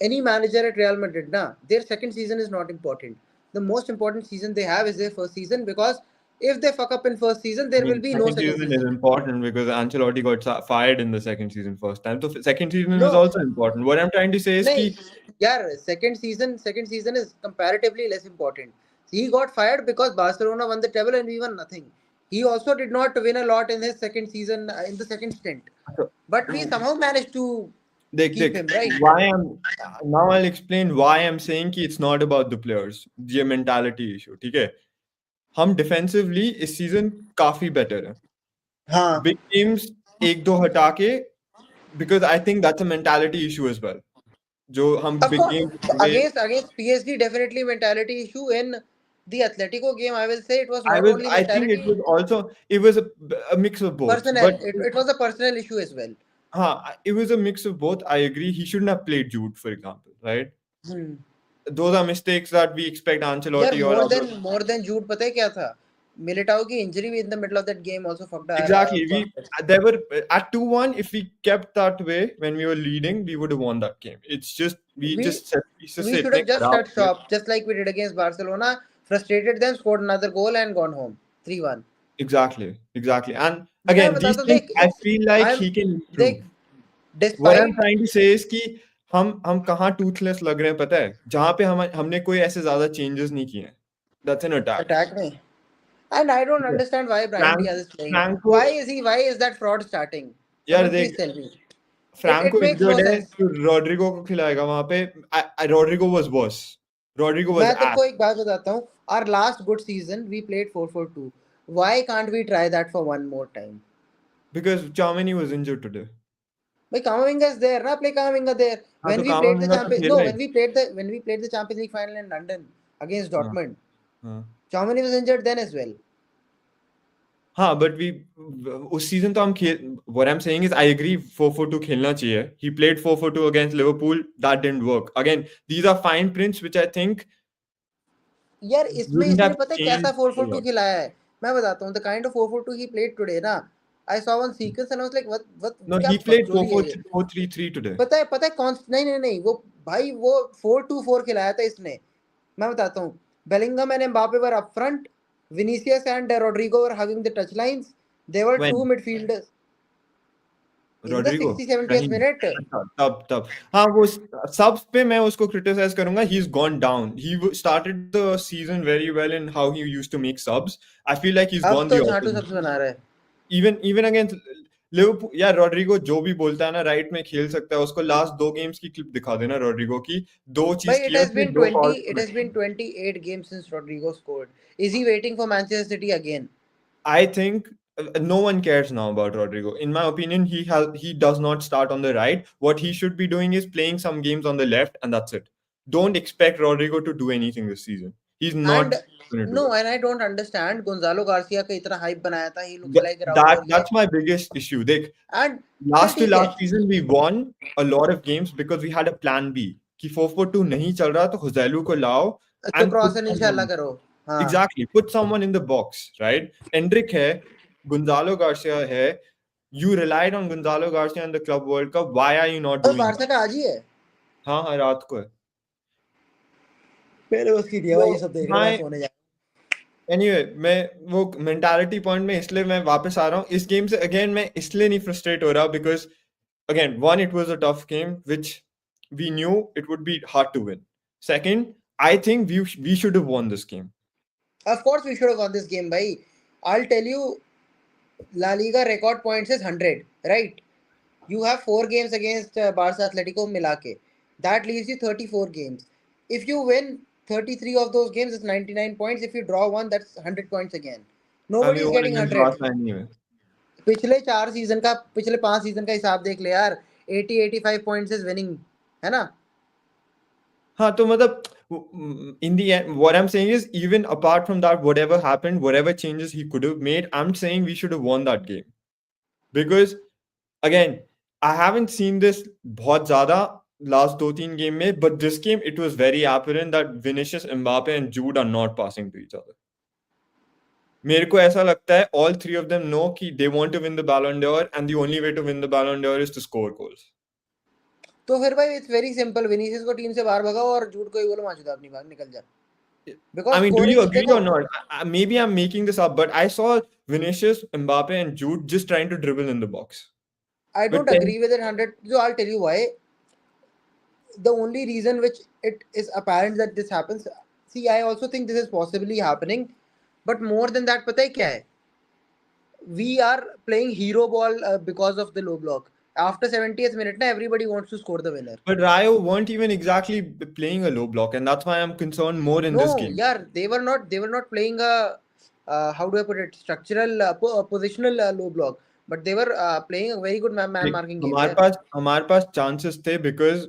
Any manager at Real Madrid, na, their second season is not important. The most important season they have is their first season, because if they fuck up in first season, I there will mean, be no second second season is season. important because Ancelotti got fired in the second season first time. So second season is No, also important. What I'm trying to say is nahi, कि yaar, second season is comparatively less important. He got fired because Barcelona won the treble and we won nothing. He also did not win a lot in his second season, in the second stint, but we somehow managed to keep देख him, right? why I'm now I'll explain why I'm saying कि it's not about the players. ये mentality issue, ठीक है? हम defensively इस season काफी better है। हाँ, बिग गेम्स एक दो हटा के, because I think that's a mentality issue as well, जो हम of बिग course, गेम्स हारे। against PSG, definitely mentality issue. In the Atletico game, I will say it was not only I think it mentality, was also, it was a mix of both, personnel. but It was a personal issue as well. it was a mix of both. I agree he shouldn't have played Jude, for example, right? Hmm. Those are mistakes that we expect यार, Ancelotti or more other. than more than Jude, पता है क्या था? Militão की injury in the middle of that game also fucked our Exactly. prospects. There were at 2-1. If we kept that way when we were leading, we would have won that game. It's just we We just set pieces we से should इतने have just खराब shut हो गए. shop, just like we did against Barcelona. Frustrated them, scored another goal and gone home. 3-1. Exactly, exactly. And मैं again, these बताता हूँ things देख, I it's feel like I'm he can improve. देख, What I'm despite trying to say is कि हम कहाँ toothless लग रहे हैं पता है? जहाँ पे हमने कोई ऐसे ज्यादा changes नहीं किए हैं. That's an attack. attack में, and I don't ठीक है? understand why Brian Frank Diaz is playing. Franco Why is that fraud starting? यार Someone देख, please tell me. It Franco makes no injured है sense. तो रॉड्रिगो को खिलाएगा वहां पे. Rodrigo was worse. Rodrigo was मैं तेरे एस को एक बात बताता हूँ. Our last good season we played 4-4-2. Why can't we try that for one more time? because Chamini was injured today. भाई Kamavinga is there ना, play Kamavinga there. हाँ When तो we played the कामाविंगा तो champion, खेला no, he. when we played the Champions League final in London against हाँ, Dortmund, हाँ. Chamini was injured then as well. हाँ, but we उस season तो हम खेल, what I am saying is I agree 4-4-2 खेलना चाहिए. He played 4-4-2 against Liverpool, that didn't work. Again these are fine prints which I think यार इसमें wouldn't इसने have पता है कैसा changed a 4-4-2 lot. खिलाया है? मैं बताता हूँ, the kind of 4-4-2 he played today ना, I saw one sequence and I was like, what No, क्या he played बकचोदी है ये? 4-4-3 today. पता है कौन, नहीं नहीं नहीं, वो भाई वो 4-2-4 खिलाया था इसने। मैं बताता हूँ, Bellingham and Mbappe were up front, Vinicius and Rodrigo were hugging the touch lines, they were two When? Midfielders in the Rodrigo? 60-70th नहीं. मिनट। अच्छा, तब हाँ, वो सब पे मैं उसको क्रिटिसाइज करूंगा. He is gone down. He started the season very well in how he used to make subs. I feel like he's अब gone तो the झाटू opposite. सबसे बना रहा है Even against लिवरपूल, यार रॉड्रिगो जो भी बोलता है ना, राइट में खेल सकता है. उसको लास्ट दो गेम्स की क्लिप दिखा देना रॉड्रिगो की. दो भाई। चीज किया उसने, दो falls it has been 28 games since Rodrigo scored. Is he waiting for Manchester City again? I think no one cares now about Rodrigo. In my opinion, he does not start on the right. What he should be doing is playing some games on the left, and that's it. Don't expect Rodrigo to do anything this season. He's And not going to do no, it. and I don't understand, Gonzalo Garcia का इतना hype बनाया था, he looks like Raul, ये That's my biggest issue. Like, and चल last to ठीक है, last season, we won a lot of games because we had a plan B. कि 4-4-2 नहीं चल रहा तो Joselu को लाओ तो and put क्रॉस इंशाल्लाह someone. करो. हाँ, Exactly, put someone in the box, right? Endrick है, Gonzalo Garcia है. You relied on Gonzalo Garcia in the Club World Cup. Why are you not तो doing बारसा that? का आज ही है. हाँ, हाँ, रात को है. मेरे बस की नहीं है वो भाई ये सब देखना, मैं मैं सोने जा. एनीवे मैं वो मेंटालिटी पॉइंट में इसलिए मैं वापस आ रहा हूँ इस गेम से. अगेन मैं इसलिए नहीं फ्रस्ट्रेट हो रहा because again, one, it was a tough game, which we knew it would be hard to win. Second, I think we should have won this game. Of course, we should have won this game, bhai. I'll tell you, La Liga record points is 100, right? You have 4 games against Barca Atletico Milake. That leaves you 34 games. If you win 33 of those games, it's 99 points. If you draw one, that's 100 points again. And Nobody we is won getting against 100. Barca anyway. पिछले 5 season का हिसाब देख ले यार. 80-85 points is winning, है ना? हाँ तो मतलब in the end what I'm saying is even apart from that whatever happened whatever changes he could have made I'm saying we should have won that game because again I haven't seen this बहुत ज़्यादा last 2-3 game में but this game it was very apparent that Vinicius Mbappe and Jude are not passing to each other. मेरे को ऐसा लगता है all three of them know कि they want to win the Ballon d'Or and the only way to win the Ballon d'Or is to score goals. तो फिर भाई it's very simple, Vinicius को टीम से बाहर भगाओ और जूड को ही बोलो माचुदा अपनी बाहर निकल जा. I because mean, do you scoring agree देखो. or not? Maybe I'm making this up, but I saw Vinicius, Mbappe, and Jude just trying to dribble in the box. I With don't 10, agree with it 100. जो I tell you why. The only reason which it is apparent that this happens, see, I also think this is possibly happening, but more than that, पता है क्या है? We are playing hero ball because of the low block. After 70th minute, na, everybody wants to score the winner. but Rayo weren't even exactly playing a low block, and that's why I'm concerned more in this No, game. yeah, they were not. They were not playing a how do I put it? Structural, positional low block, but they were playing a very good man Like, marking game. Yeah. हमारे पास chances थे because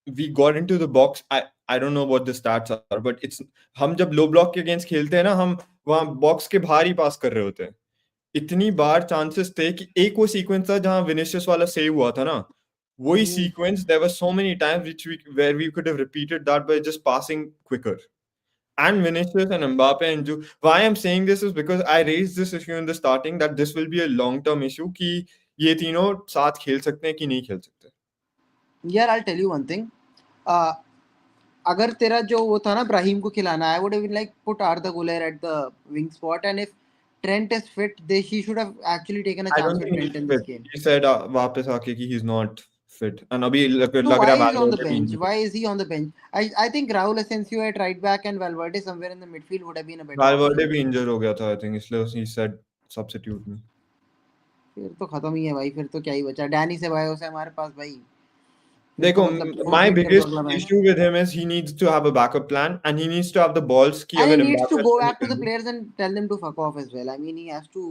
we got into the box. I don't know what the stats are, but it's हम जब low block के against खेलते हैं ना हम वहाँ box के बाहर ही pass कर रहे होते हैं. इतनी बार चांसेस थे कि एक वो सीक्वेंस था जहां विनिशियस वाला सेव हुआ था ना वही Hmm. Sequence there were so many times which we were we could have repeated that by just passing quicker and Vinicius and Mbappe and Ju why I'm saying this is because I raised this issue in the starting that this will be a long term issue कि ये तीनों साथ खेल सकते हैं कि नहीं खेल सकते. Yeah, I'll tell you one thing. Uh, अगर तेरा जो वो था ना ब्राहीम को खिलाना, आई would have like put आर्दा Guler at the wing spot, and if Trent is fit they he should have actually taken a I chance don't with think Trent he's in this fit. Game. He said वापस आके कि he's not fit and अभी So लग why रहा है is he on the Valverde भी bench? injured. Why is he on the bench? I think Raul Asensio at right back and Valverde somewhere in the midfield would have been a better Valverde option. भी injured हो गया था I think इसलिए he said substitute me. फिर तो खत्म ही है भाई, फिर तो क्या ही बचा. डैनी से भाई से हमारे पास भाई, फिर तो देखो मतलब फुल my फिट कर दो biggest अगला match. issue with him is he needs to have a backup plan and he needs to have the balls कि And he अगर needs to Mbappe go अच्छा नहीं back to कर the रहा players and tell them to fuck off as well. I mean, he has to.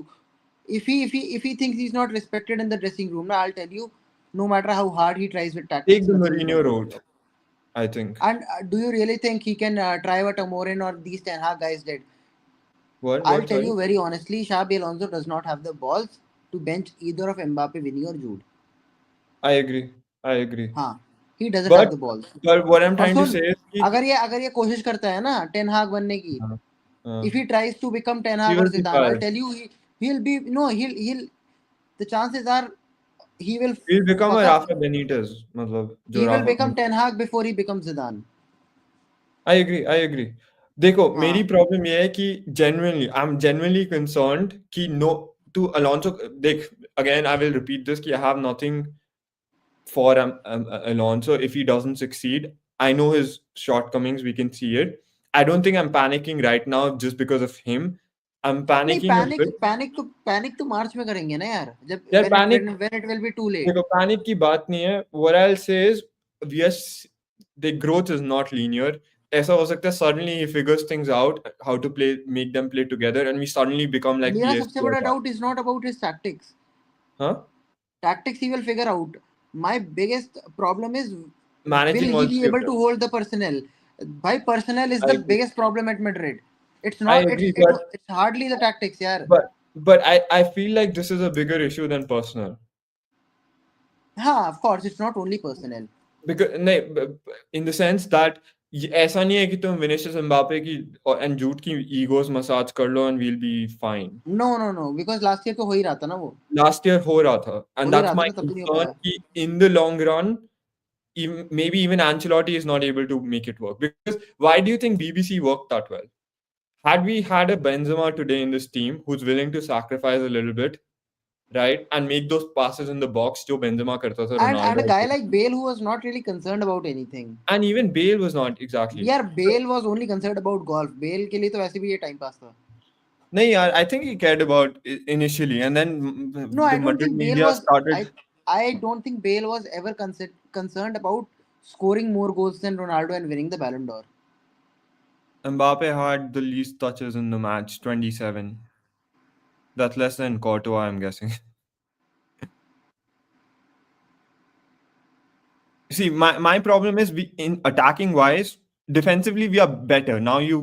If he thinks he's not respected in the dressing room, now I'll tell you, no matter how hard he tries with take tactics, the nothing is Mourinho going to work route out. I think. And do you really think he can try what Amorin or these Ten Hag guys did? I'll What tell sorry you very honestly, Xabi Alonso does not have the balls to bench either of Mbappe, Vinny or Jude. I agree हाँ, he doesn't have but the balls. what I'm और trying to soon, say is कि अगर ये कोशिश करता है ना ten हाग बनने की, हाँ, if हाँ, he tries to become Ten he Hag or will be Zidane, I'll fired. tell you he'll be no he'll the chances are he will He'll become a fuck up. Rafa Benitez मतलब जो He will Rafa become Benitez. Ten Hag before he becomes Zidane. I agree देखो मेरी हाँ. Problem ये है कि genuinely I'm genuinely concerned कि no to Alonso देख again I will repeat this कि I have nothing for Alonso if he doesn't succeed. I know his shortcomings. We can see it. I don't think I'm panicking right now just because of him. I'm नहीं, panicking a bit. Panic तो मार्च में करेंगे ना यार, जब यार when it will be too late. देखो panic की बात नहीं है. What I'll say is we are the growth is not linear. ऐसा हो सकता है suddenly he figures things out how to play make them play together and we suddenly become like मेरा सबसे PSG or बड़ा Barca. Doubt is not about his tactics. Huh? Tactics he will figure out. My biggest problem is, will Managing he all be three of able them. to hold the personnel? By personnel is I the agree. biggest problem at Madrid. It's I not. agree, It's hardly the tactics, yeah. but I feel like this is a bigger issue than personal. हाँ, of course, it's not only personnel. Because नहीं in the sense that ऐसा नहीं है कि तुम Vinicius Mbappe की and jute की egos massage कर लो and we'll be fine. No, because last year तो हो ही रहा था ना वो. Last year हो रहा था हो and ही that's रहा था my ना, तब भी नहीं हो concern पाया. कि in the long run maybe even Ancelotti is not able to make it work because why do you think BBC worked that well? Had we had a Benzema today in this team who's willing to sacrifice a little bit, right? And make those passes in the box जो Benzema करता था, And a Ronaldo. guy like Bale who was not really concerned about anything. And even Bale was not exactly. यार So, Bale was only concern about golf. Bale के लिए तो वैसे भी ये टाइम पास था. नहीं यार, I think he cared about initially, and then No, I the don't Madrid think Bale media was. started. I don't think Bale was ever concerned about scoring more goals than Ronaldo and winning the Ballon d'Or. Mbappe had the least touches in the match, 27. That's less than Courtois, I'm guessing. See, my problem is we in attacking wise, defensively we are better. Now you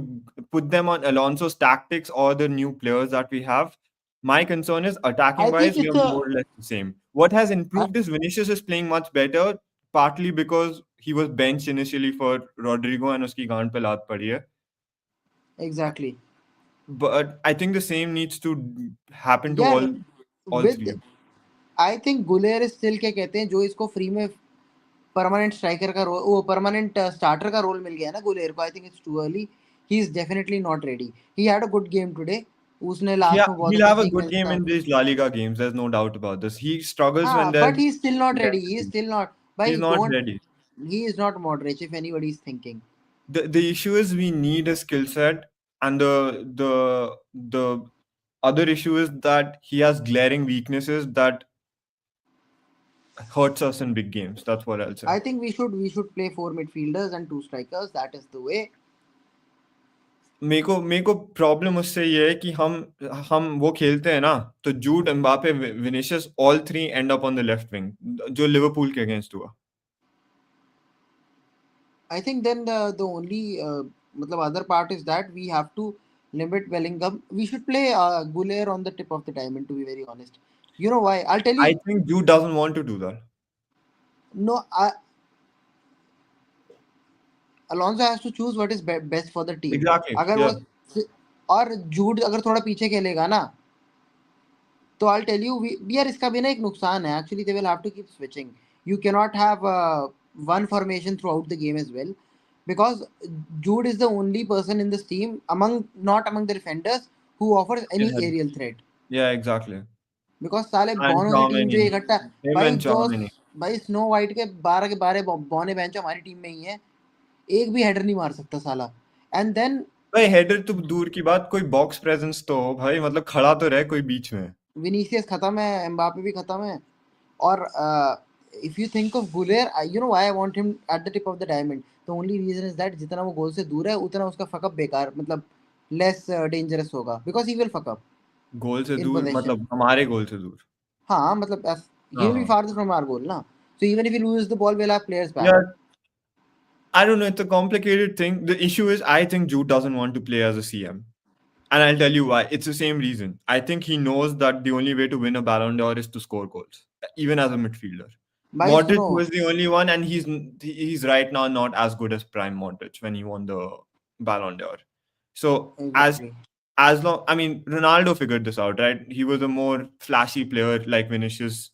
put them on Alonso's tactics or the new players that we have. My concern is attacking I think wise, we it's are more or less the same. What has I- improved is Vinicius is playing much better, partly because he was benched initially for Rodrigo and uski gaand pe laat padi hai. exactly. But I think the same needs to happen to यार all with three. I think Guler still क्या कहते हैं जो इसको free में permanent striker का role, वो permanent starter का रोल मिल गया है ना गुलेर को. I think it's too early. He is definitely not ready. He had a good game today. उसने लास्ट में बहुत He'll अच्छा have a good sequence game था. in these La Liga games. There's no doubt about this. He struggles when हाँ, there's but he is still not ready. He is intensity. still not. He's Bhai, not don't. ready. He is not Modric if anybody is thinking. The issue is we need a skill set, and the other issue is that he has glaring weaknesses that hurts us in big games. That's what I'll say. I think we should play four midfielders and two strikers. That is the way. मेरे को problem उससे ये है कि हम वो खेलते हैं ना, तो Jude Mbappe Vinicius all three end up on the left wing जो लिवरपूल के अगेंस्ट हुआ. I think then the only matlab other part is that we have to limit Bellingham. We should play Guler on the tip of the diamond. To be very honest, you know why? I'll tell I you. think Jude doesn't want to do that. No, Alonso has to choose what is best for the team. Exactly. अगर Yeah. वो और जूड अगर थोड़ा पीछे खेलेगा ना, तो I'll tell you, यार इसका भी ना एक नुकसान है. Actually, they will have to keep switching. You cannot have one formation throughout the game as well, because Jude is the only person in this team not among the defenders who offers any Yeah. aerial threat. Yeah, exactly. Because साले And बॉनो की team जो Chouameni. इकट्ठा. Him भाई and जो Chouameni. भाई snow white के 12 बॉने bench हमारी team में ही है. एक भी हेडर नहीं मार सकता साला. एंड देन भाई हेडर तो दूर की बात, कोई बॉक्स प्रेजेंस तो हो भाई, मतलब खड़ा तो रहे कोई बीच में. विनीसियस खत्म है, एम्बापे भी खत्म है. और if you think of Guler, you know why I want him at the tip of the diamond. The only reason is that जितना वो गोल से दूर है उतना उसका fuck up बेकार, मतलब less dangerous होगा, because he will fuck up गोल से in दूर possession. मतलब हमारे गोल से दूर. हाँ मतलब he हाँ will be हाँ. farther from our goal ना. So even if he loses the ball, we'll have players back. Yeah, I don't know. It's a complicated thing. The issue is, I think Jude doesn't want to play as a CM. And I'll tell you why. It's the same reason. I think he knows that the only way to win a Ballon d'Or is to score goals, even as a midfielder. भाई Modric सुनो. was the only one, and he's right now not as good as prime Modric when he won the Ballon d'Or. So Exactly. as long, I mean, Ronaldo figured this out, right? He was a more flashy player like Vinicius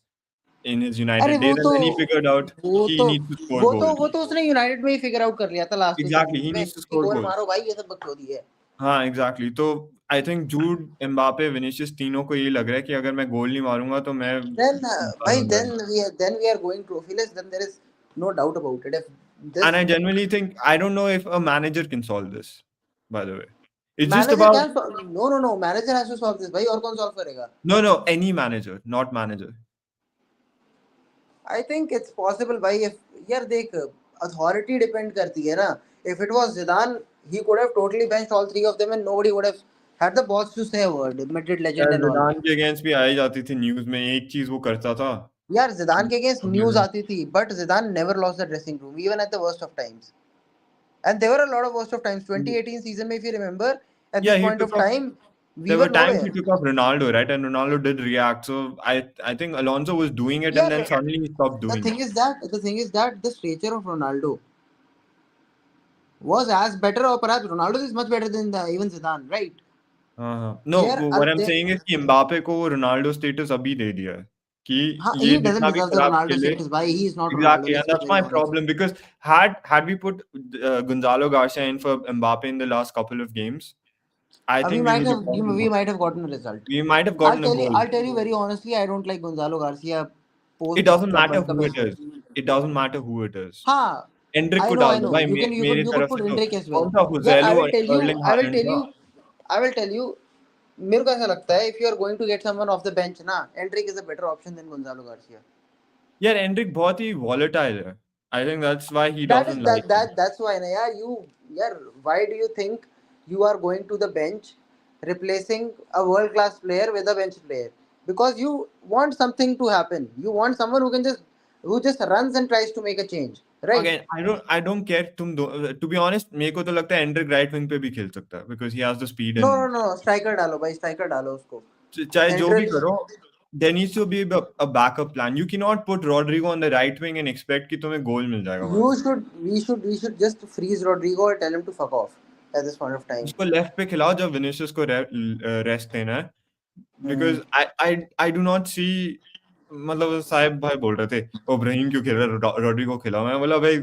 in his अरे United days, and then he figured out वो he तो needs to score goals. वो तो उसने United में ही figure out कर लिया था लास्ट 2 सीजन Exactly, he में needs to कि score गोल goals. मारो भाई, ये सब बकचोदी है. हाँ, एग्ज़ैक्टली. तो आई थिंक जूड, एम्बापे, विनीसियस तीनों को ये लग रहा है कि अगर मैं गोल नहीं मारूँगा तो मैं Then by बैलों door. then we are going trophyless. Then there is no doubt about it. If And this I genuinely think I don't know if a manager can solve this, by the way. It's just manager about can no, manager has to solve this भाई, और कौन solve करेगा? no, any manager, not manager. I think it's possible भाई. If यार देख, authority depend करती है ना. If it was Zidane, he could have totally benched all three of them and nobody would have had the balls to say a word. Madrid legend यार and all. Zidan के against भी आई जाती थी news में, एक चीज़ वो करता था. यार Zidane के against news अगर आती थी, but Zidane never lost the dressing room even at the worst of times. And there were a lot of worst of times. 2018 season में, if you remember, at yeah, this he point took of off. time, we There were were times he nowhere. took off Ronaldo, right? And Ronaldo did react. So I think Alonso was doing it, and Yeah, then suddenly he stopped the doing thing it. is that the stature of Ronaldo was as better, or perhaps Ronaldo is much better than even Zidane, right? हाँ. No, There are what I'm there. saying is कि Mbappe को वो Ronaldo status अभी दे दिया है कि हाँ, ये he doesn't जितना भी deserve the खराब Ronaldo खेले. status. Why he is not Ronaldo? Exactly, and Let's be that's very my honest. problem because had we put Gonzalo Garcia in for Mbappe in the last couple of games, I think We we might need to have call him we up. might have gotten a result. We might have gotten a goal. I'll tell you very honestly, I don't like Gonzalo Garcia It post doesn't Club matter World Cup who as it well. is. It doesn't matter who it is. हाँ, Anrich को डाल I दो know. भाई मेरे You could तरफ put से तो Endrick as well. कौन सा Yeah, हुजैलो और Erling I will Holland tell था. you, I will tell you. मेरे को ऐसा लगता है if you are going to get someone off the bench ना, Endrick is a better option than Gonzalo Garcia. यार एंड्रिक बहुत ही volatile है. I think that's why he doesn't like him. That's why na, yeah, why do you think you are going to the bench replacing a world class player with a bench player? Because you want something to happen. You want someone who just runs and tries to make a change, right? Again, I don't care तुम दो. To be honest मेरे को तो लगता है Anrich right wing पे भी खेल सकता है because he has the speed No, and no, no, striker डालो भाई, striker डालो उसको. चाहे जो भी Hendricks, करो. There needs to be a backup plan. You cannot put Rodrigo on the right wing and expect कि तुम्हें गोल मिल जाएगा वहां से. we should just freeze Rodrigo and tell him to fuck off at this point of time. उसको left पे खिलाओ जब Vinicius को रेस्ट देना है. Hmm. Because I do not see. मतलब साहिब भाई बोल रहे थे इब्राहिम क्यों खेल रहा है रोड्रिगो खिलाओ. मैं बोला भाई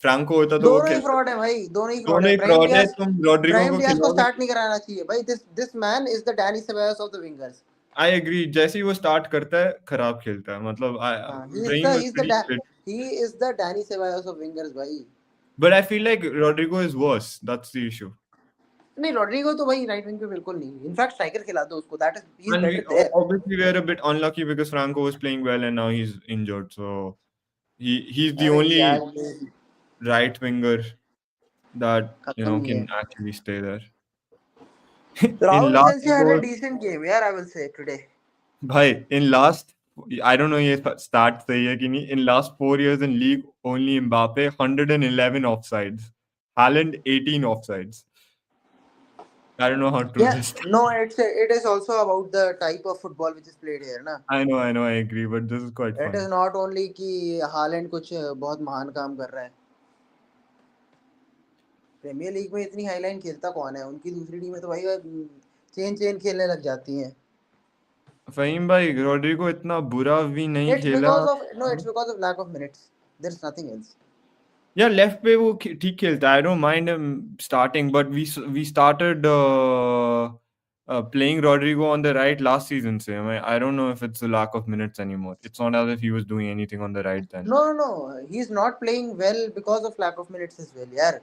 फ्रैंको होता तो वो दोनों ही खेलता. फ्रॉड है भाई, दोनों ही फ्रॉड दोनों है. ही फ्रॉड है. तुम रोड्रिगो ब्राहिम को डियाज को खिलाओगे. स्टार्ट नहीं कराना चाहिए भाई. This man is the Dani Ceballos of the wingers. I agree जैसे ही वो स्टार्ट करता है खराब खेलता है. मतलब Ibrahim was pretty fit. He is the Dani Ceballos of wingers भाई. But I feel like Rodrigo is worse. That's the issue. नहीं, रॉड्रिगो तो भाई राइट विंग पे बिल्कुल नहीं. इनफैक्ट स्ट्राइकर खिला दो उसको. That is he is And better there. obviously we are a bit unlucky because Franco was playing well and now he's injured. So he's the अरे only यार ये right winger that खत्म ही है. can actually stay there. In Rahul last sensei had a four, decent game यार, I will say today. bhai, in last, I don't know ये start सही है कि नहीं. In last 4 years in league, only Mbappe 111 offsides, Haaland 18 offsides. I don't know how true Yeah, this. no, it is also about the type of football which is played here ना. I know, I agree, but this is quite it is funny. Not only कि Holland कुछ बहुत महान काम कर रहा है. Premiere league में इतनी हाईलाइन खेलता कौन है? उनकी दूसरी टीमें तो भाई चेन चेन खेलने लग जाती हैं. फहीम भाई रोड्रिगो इतना बुरा भी नहीं खेला. It's because of lack of minutes. There's nothing else. यार लेफ्ट पे वो ठीक खेलता है. I don't mind him starting but we started playing Rodrigo on the right last season से. I don't know if it's a lack of minutes anymore. It's not as if he was doing anything on the right then. No, no, no. He's not playing well because of lack of minutes as well, यार.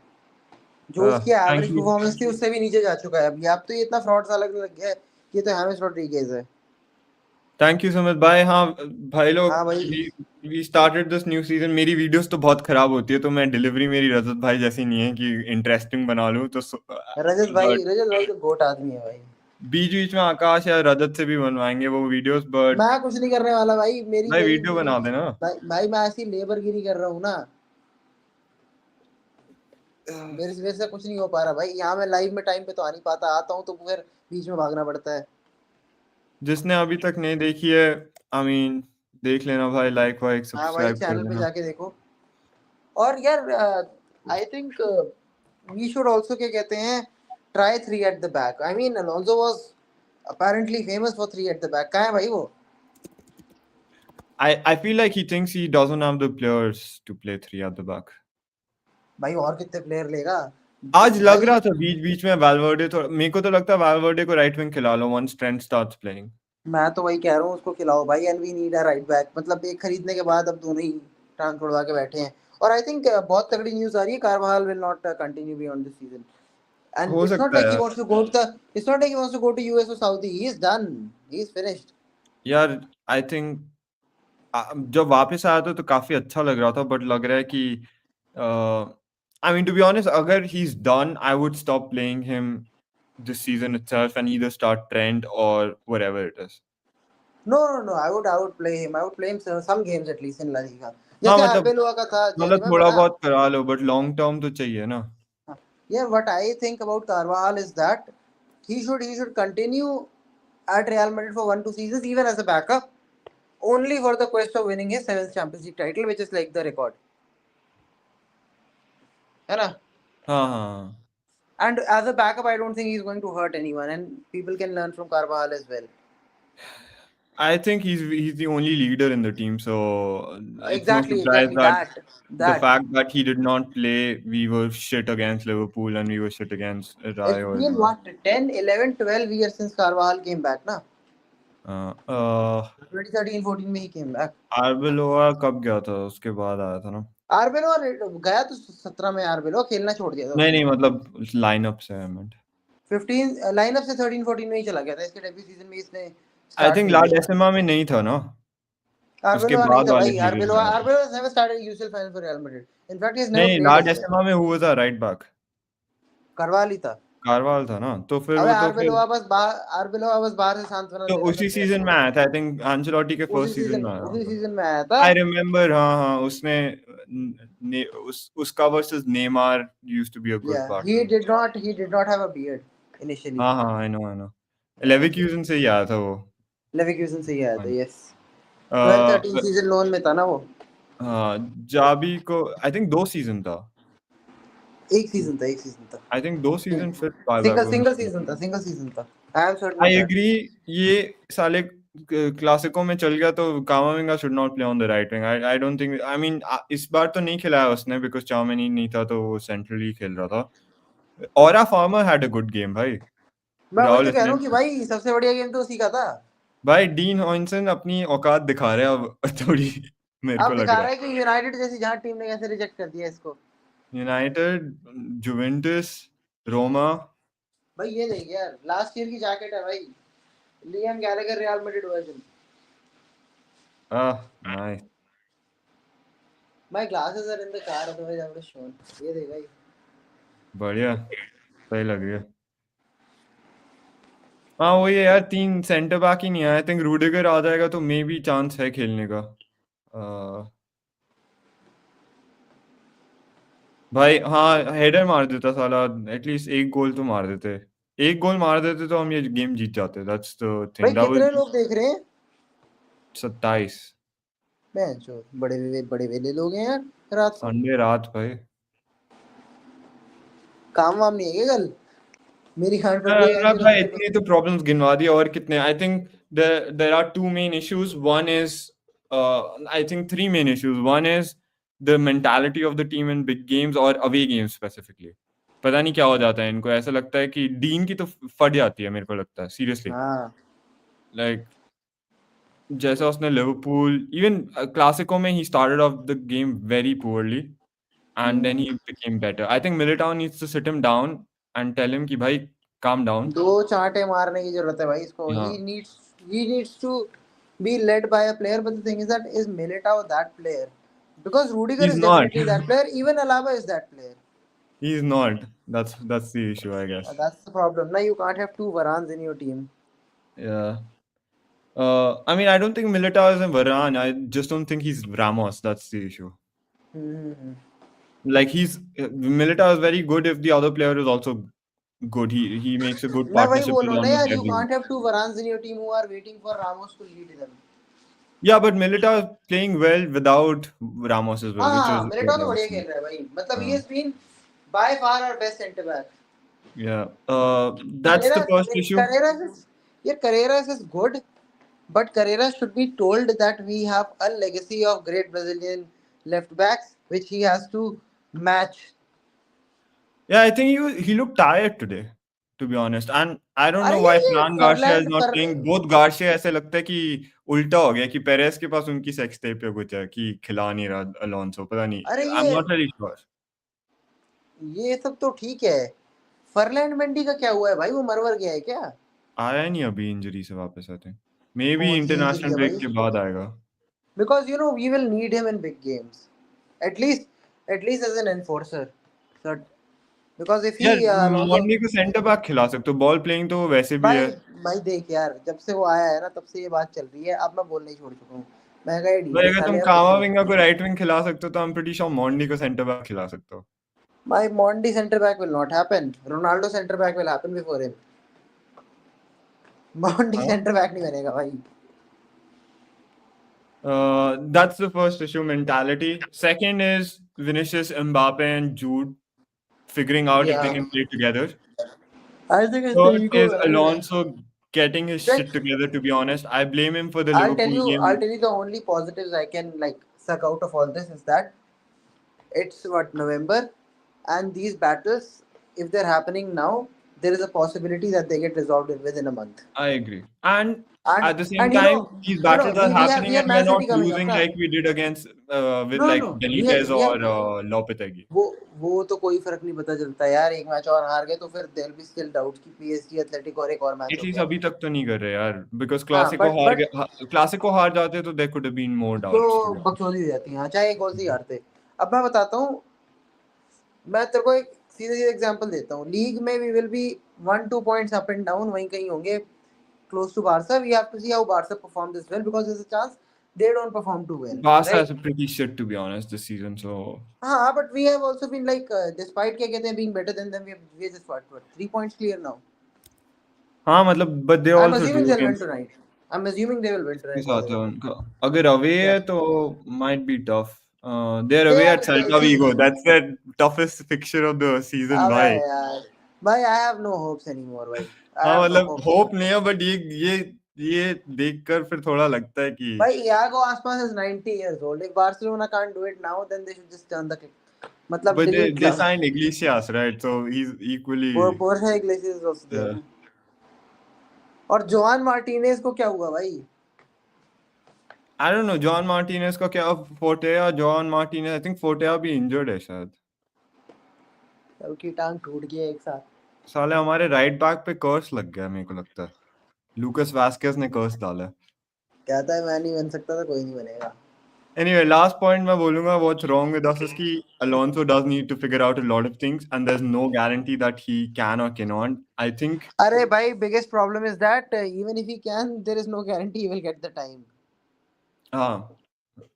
जो उसकी Thank average you. Performance थी उससे भी नीचे जा चुका है अभी. अब तो ये इतना फ्रॉड सा लगने लग गया है कि ये तो हैमिस रॉड्रिगेज है. थैंक यू सुमित भाई. हाँ भाई लोग. हाँ भाई. We started this new season. मेरी वीडियोस तो बहुत खराब होती है तो मैं डिलीवरी मेरी रजत भाई जैसी नहीं है कि इंटरेस्टिंग बना लूँ तो बट रजत भाई तो गोट आदमी है भाई. बीच बीच में आकाश या रजत से भी बनवाएंगे वो वीडियोस. बट मैं कुछ नहीं करने वाला भाई. भाई वीडियो बना देना. भाई मैं ऐसी लेबरगिरी कर रहा हूँ ना. मेरे से कुछ नहीं हो पा रहा भाई. यहाँ मैं लाइव में टाइम पे तो आ नहीं पाता. आता हूँ तो फिर बीच में भागना पड़ता है. जिसने अभी तक नहीं देखी है आई मीन देख लेना भाई. लाइक वाइक हाँ भाई, सब्सक्राइब कर चैनल पे देना. जाके देखो. और यार I think we should also क्या कहते हैं, try three at the back. I mean Alonso was apparently famous for three at the back. कहाँ है भाई वो? I feel like he thinks he doesn't have the players to play three at the back. भाई और कितने player लेगा आज लग भाई? रहा था बीच बीच में वैल्वर्डे. तो मेरे को तो लगता है वैल्वर्डे को राइट विंग खिला लो once Trent starts playing. मैं तो वही कह रहा हूँ उसको खिलाओ भाई. And we need a right back. मतलब एक खरीदने के बाद अब दोनों ही टांग तोड़वा के बैठे हैं. और आई थिंक बहुत तगड़ी न्यूज आ रही है. कारवाहल will not continue beyond this season. And हो it's not सकता है like he यार. wants to go to the. It's not like he wants to go to US or Saudi. He is done. He is finished. यार I think जब वापस आया था तो काफी अच्छा लग रहा था. बट लग रहा है कि I mean to be honest अगर he is done I would stop playing him this season itself and either start Trent or whatever it is. No, no, no. I would play him. I would play him some games at least in La Liga. हाँ जैसे मतलब Arbeloa का था. थोड़ा remember ना? बहुत करा लो but long term तो चाहिए ना. Yeah, what I think about Carvajal is that he should continue at Real Madrid for 1 2 seasons even as a backup, only for the quest of winning his seventh Champions League title, which is like the record. है ना? हाँ हाँ. And as a backup, I don't think he's going to hurt anyone, and people can learn from Carvajal as well. I think he's the only leader in the team, so it's no Exactly, surprise exactly that the that. fact that he did not play, we were shit against Liverpool and we were shit against It's Rayo as been well. what 10, 11, 12 years since Carvajal came back, na? Uh, uh, 2013-14 में he came back. आर्बेलोआ कब गया था? उसके बाद आया था ना? आरबेलो गया तो 17 में, आरबेलो खेलना छोड़ दिया था नहीं उसने। नहीं, मतलब लाइनअप से आई मीant. 15 लाइनअप से 13-14 में ही चला गया था, इसके डेब्यू सीजन में इसने आई स्टार्ट थिंक नहीं ला किया था। डेसिमा में नहीं था ना? उसके आरबेलो नहीं बाद था वाले भाई, सीजन आरबेलो में आया था. आरबेलो has never started a UCL final for Real Madrid. In fact, he has never नहीं, played ला as well. डेसिमा में हुआ था राइट बैक. करवाल ही था। कारवाल था ना? तो फिर अबे वो तो फिर आरबेलो बस बाहर से सांत्वना तो देने उसी तक गया सीजन था। में आया था, आई थिंक आंचेलोटी के फर्स्ट सीजन में आया उसी था. सीजन में आया था। आई रिमेम्बर, हाँ हाँ, उसने उसका versus Neymar used to be a good Yeah, partner. he did not have a beard initially. हाँ हाँ, I know I know. Yeah, Leverkusen से ही आया था वो. लेवरकुसन से ही आया था, yes. 12-13 अ, सीजन लोन में था ना वो। हाँ, जाबी को आई थिंक 2 सीजन था. एक सीजन था। आई थिंक 2 सीजन फिर बाय बैक हो गया. सिंगल सीजन था। I am certain of I that. Agree. ये साले क्लासिको में चल गया तो Camavinga should not play on the right wing. I I don't think, I mean इस बार तो नहीं खिलाया उसने बिकॉज़ चाउमिनी नहीं था तो वो सेंट्रली खेल रहा था. Aura farmer had a good game भाई. मैं वही राहुल तो कह रहा इसने हूँ कि भाई सबसे बढ़िया गेम तो उसी का था। भाई डीन हॉइसन अपनी औकात दिखा रहे हैं अब थोड़ी मेरे को अब लग दिखा रहा रहा है. है कि यूनाइटेड जैसी जहाँ टीम ने कैसे रिजेक्ट कर दिया इसको। United, Juventus, Roma. भाई ये देख यार, लास्ट ईयर की जैकेट है भाई, Liam Gallagher Real Madrid version. Ah, nice. My glasses are in the car otherwise I would have shown. ये देख भाई। बढ़िया, सही लग रही है. हाँ वही है यार, 3 सेंटर बैक ही नहीं है. आई थिंक रूडिगर आ जाएगा तो मे बी चांस है खेलने का. अ, भाई हाँ, हेडर मार देता साला, एटलीस्ट एक गोल तो मार देते. एक गोल मार देते तो हम ये गेम जीत जाते. दैट्स द भाई थिंग. दैट कितने वाज लोग देख रहे हैं? 27. मैं जो बड़े वेले लोग हैं यार रात को। संडे रात भाई. काम वाम नहीं है क्या कल? मेरी खान पड़ रही है अनुराग भाई, एंजेलोटी पे। इतनी तो प्रॉब्लम्स गिनवा दी और कितने. I think there are two main issues. One is, I think three main issues. One is the mentality of the team in big games और अवे गेम्स स्पेसिफिकली. पता नहीं क्या हो जाता है इनको. ऐसा लगता है कि डीन की तो फट जाती है मेरे को लगता है सीरियसली. हाँ। लाइक जैसा उसने लिवरपूल, इवन क्लासिको में he started off the game very poorly and then he became better. I think Militao needs to sit him down and tell him कि भाई calm down. दो चांटे मारने की जरूरत है भाई इसको। Yeah. He needs to be led by a player, but the thing is that is Militao that player? Because Rudiger He's is not. definitely that player. Even Alaba is that player. He's not. That's the issue, I guess. That's the problem. Now you can't have two Varans in your team. Yeah. I mean, I don't think Militao is a Varane. I just don't think he's Ramos. That's the issue. Mm-hmm. Like Militao is very good if the other player is also good. He makes a good मैं वही partnership बोल with रहा हूँ ना almost यार, you everyone. can't have two Varans in your team who are waiting for Ramos to lead them. Yeah, but Militao is playing well without Ramos as well, which हाँ, is Militão good, तो बढ़िया obviously. खेल रहा है भाई, मतलब he Uh, has been by far our best centre back. yeah. That's the Carreras, first issue. Carreras is, yeah, Carreras is good, but Carreras should be told that we have a legacy of great Brazilian left backs, which he has to match. Yeah, I think he looked tired today, to be honest. And I don't know अरे why ये Fran Garcia is फरलैंड not for playing. Both Garcia ऐसे लगता है कि उल्टा हो गया कि पेरेस के पास उनकी सेक्स टेप पे कुछ है कि खिला नहीं रहा अलोंसो, पता नहीं. अरे I'm not really sure. ये सब तो ठीक है। फरलैंड मेंडी का क्या हुआ है भाई, वो मरवर गया है क्या? आया नहीं अभी इंजरी से वापस, आई थिंक. मे बी कौन सी इंजरी इंटरनेशनल है ब्रेक भाई? के बाद आएगा. Because we will need him in big games, at least as an enforcer. So, because if यार he loses, मॉर्निंग को सेंटर बैक खिला सकते हो. बॉल प्लेइंग तो वो वैसे भी भाई है. भाई देख यार, जब से वो आया है ना तब से ये बात चल रही है, अब मैं बोलना ही छोड़ चुका हूँ। मैं कहा भाई ढीठे अगर तुम साले अब देखो। कामाविंगा को राइट विंग खिला सकते हो तो I am pretty sure morning को सेंटर बैक खिला सकते हो. भाई Mondi center back will not happen. Ronaldo center back will happen before him. Mondi हाँ. center back नहीं बनेगा भाई। That's the first issue, mentality. Second is Vinicius, Mbappe, and Jude figuring out if they Yeah, can play together. I think it's the Third ego is है भाई। Alonso getting his Like, shit together. To be honest, I blame him for the I'll tell Liverpool you, I'll game. tell you the only positives I can like suck out of all this is that it's what November, and these battles, if they're happening now, there is a possibility that they get resolved within a month. I agree, and And at the same and time, these battles are we happening, have and we are Man not City coming up losing now. like we did against with No, no, like no. Benitez We or have Lopetegui. वो तो कोई फर्क नहीं पता चलता यार, एक match और हार गए तो फिर देयर बी स्टिल डाउट कि पीएसजी एथलेटिक और एक और मैच हो एटलीस्ट गया। अभी तक तो नहीं कर रहे यार, बिकॉज हाँ बट क्लासिको हार जाते तो there could have been more तो डाउट्स टू बी ऑनेस्ट। बकचोदी हो जाती है, हाँ, चाहे एक गोल से ही हारते। अब मैं बताता हूँ, मैं तेरे को एक सीधे सीधे एग्जांपल देता हूँ, लीग में we will be 1-2 points up and down, वहीं कहीं होंगे close to Barca. We have to see how Barca perform this well because there is a chance they don't perform too well, Barca is right? pretty shit to be honest this season, so हाँ but we have also been like despite क्या कहते हैं being better than them, we are just what 3 points clear now. हाँ मतलब but they I am also assuming drew they will win against tonight, I am assuming they will win किसके tonight bye साथ the है वे। उनका, अगर away क्या? है तो might be tough. They're they away are at Celta सी, Vigo. That's the toughest fixture of the season. अबे Why? यार, भाई I have no hopes anymore भाई, आई हाँ हैव नो मतलब होप्स होप एनीमोर। नहीं है, बट ये देखकर फिर थोड़ा लगता है कि भाई Iago Aspas is 90 years old, if Barcelona can't do it now then they should just turn the मतलब but delete they club. signed Iglesias, right? So he's equally Borja Iglesias is also there uh, ना। और Joan Martinez को क्या हुआ भाई? I don't know John Martinez का क्या फोर्टेया John Martinez I think फोर्टेया भी injured है शायद। सबकी टांग टूट गई एक साथ। साले हमारे राइट बैक पे कर्स लग गया मेरे को लगता है। लूकास वास्केस ने कर्स डाला है। कहता है मैं नहीं बन सकता, तो कोई नहीं बनेगा। Anyway, last point मैं बोलूँगा what's wrong with us is कि Alonso does need to figure out a lot of things and there's no guarantee that he can or cannot. I think अरे भाई biggest problem is that even if he can there is no guarantee he will get the time. हाँ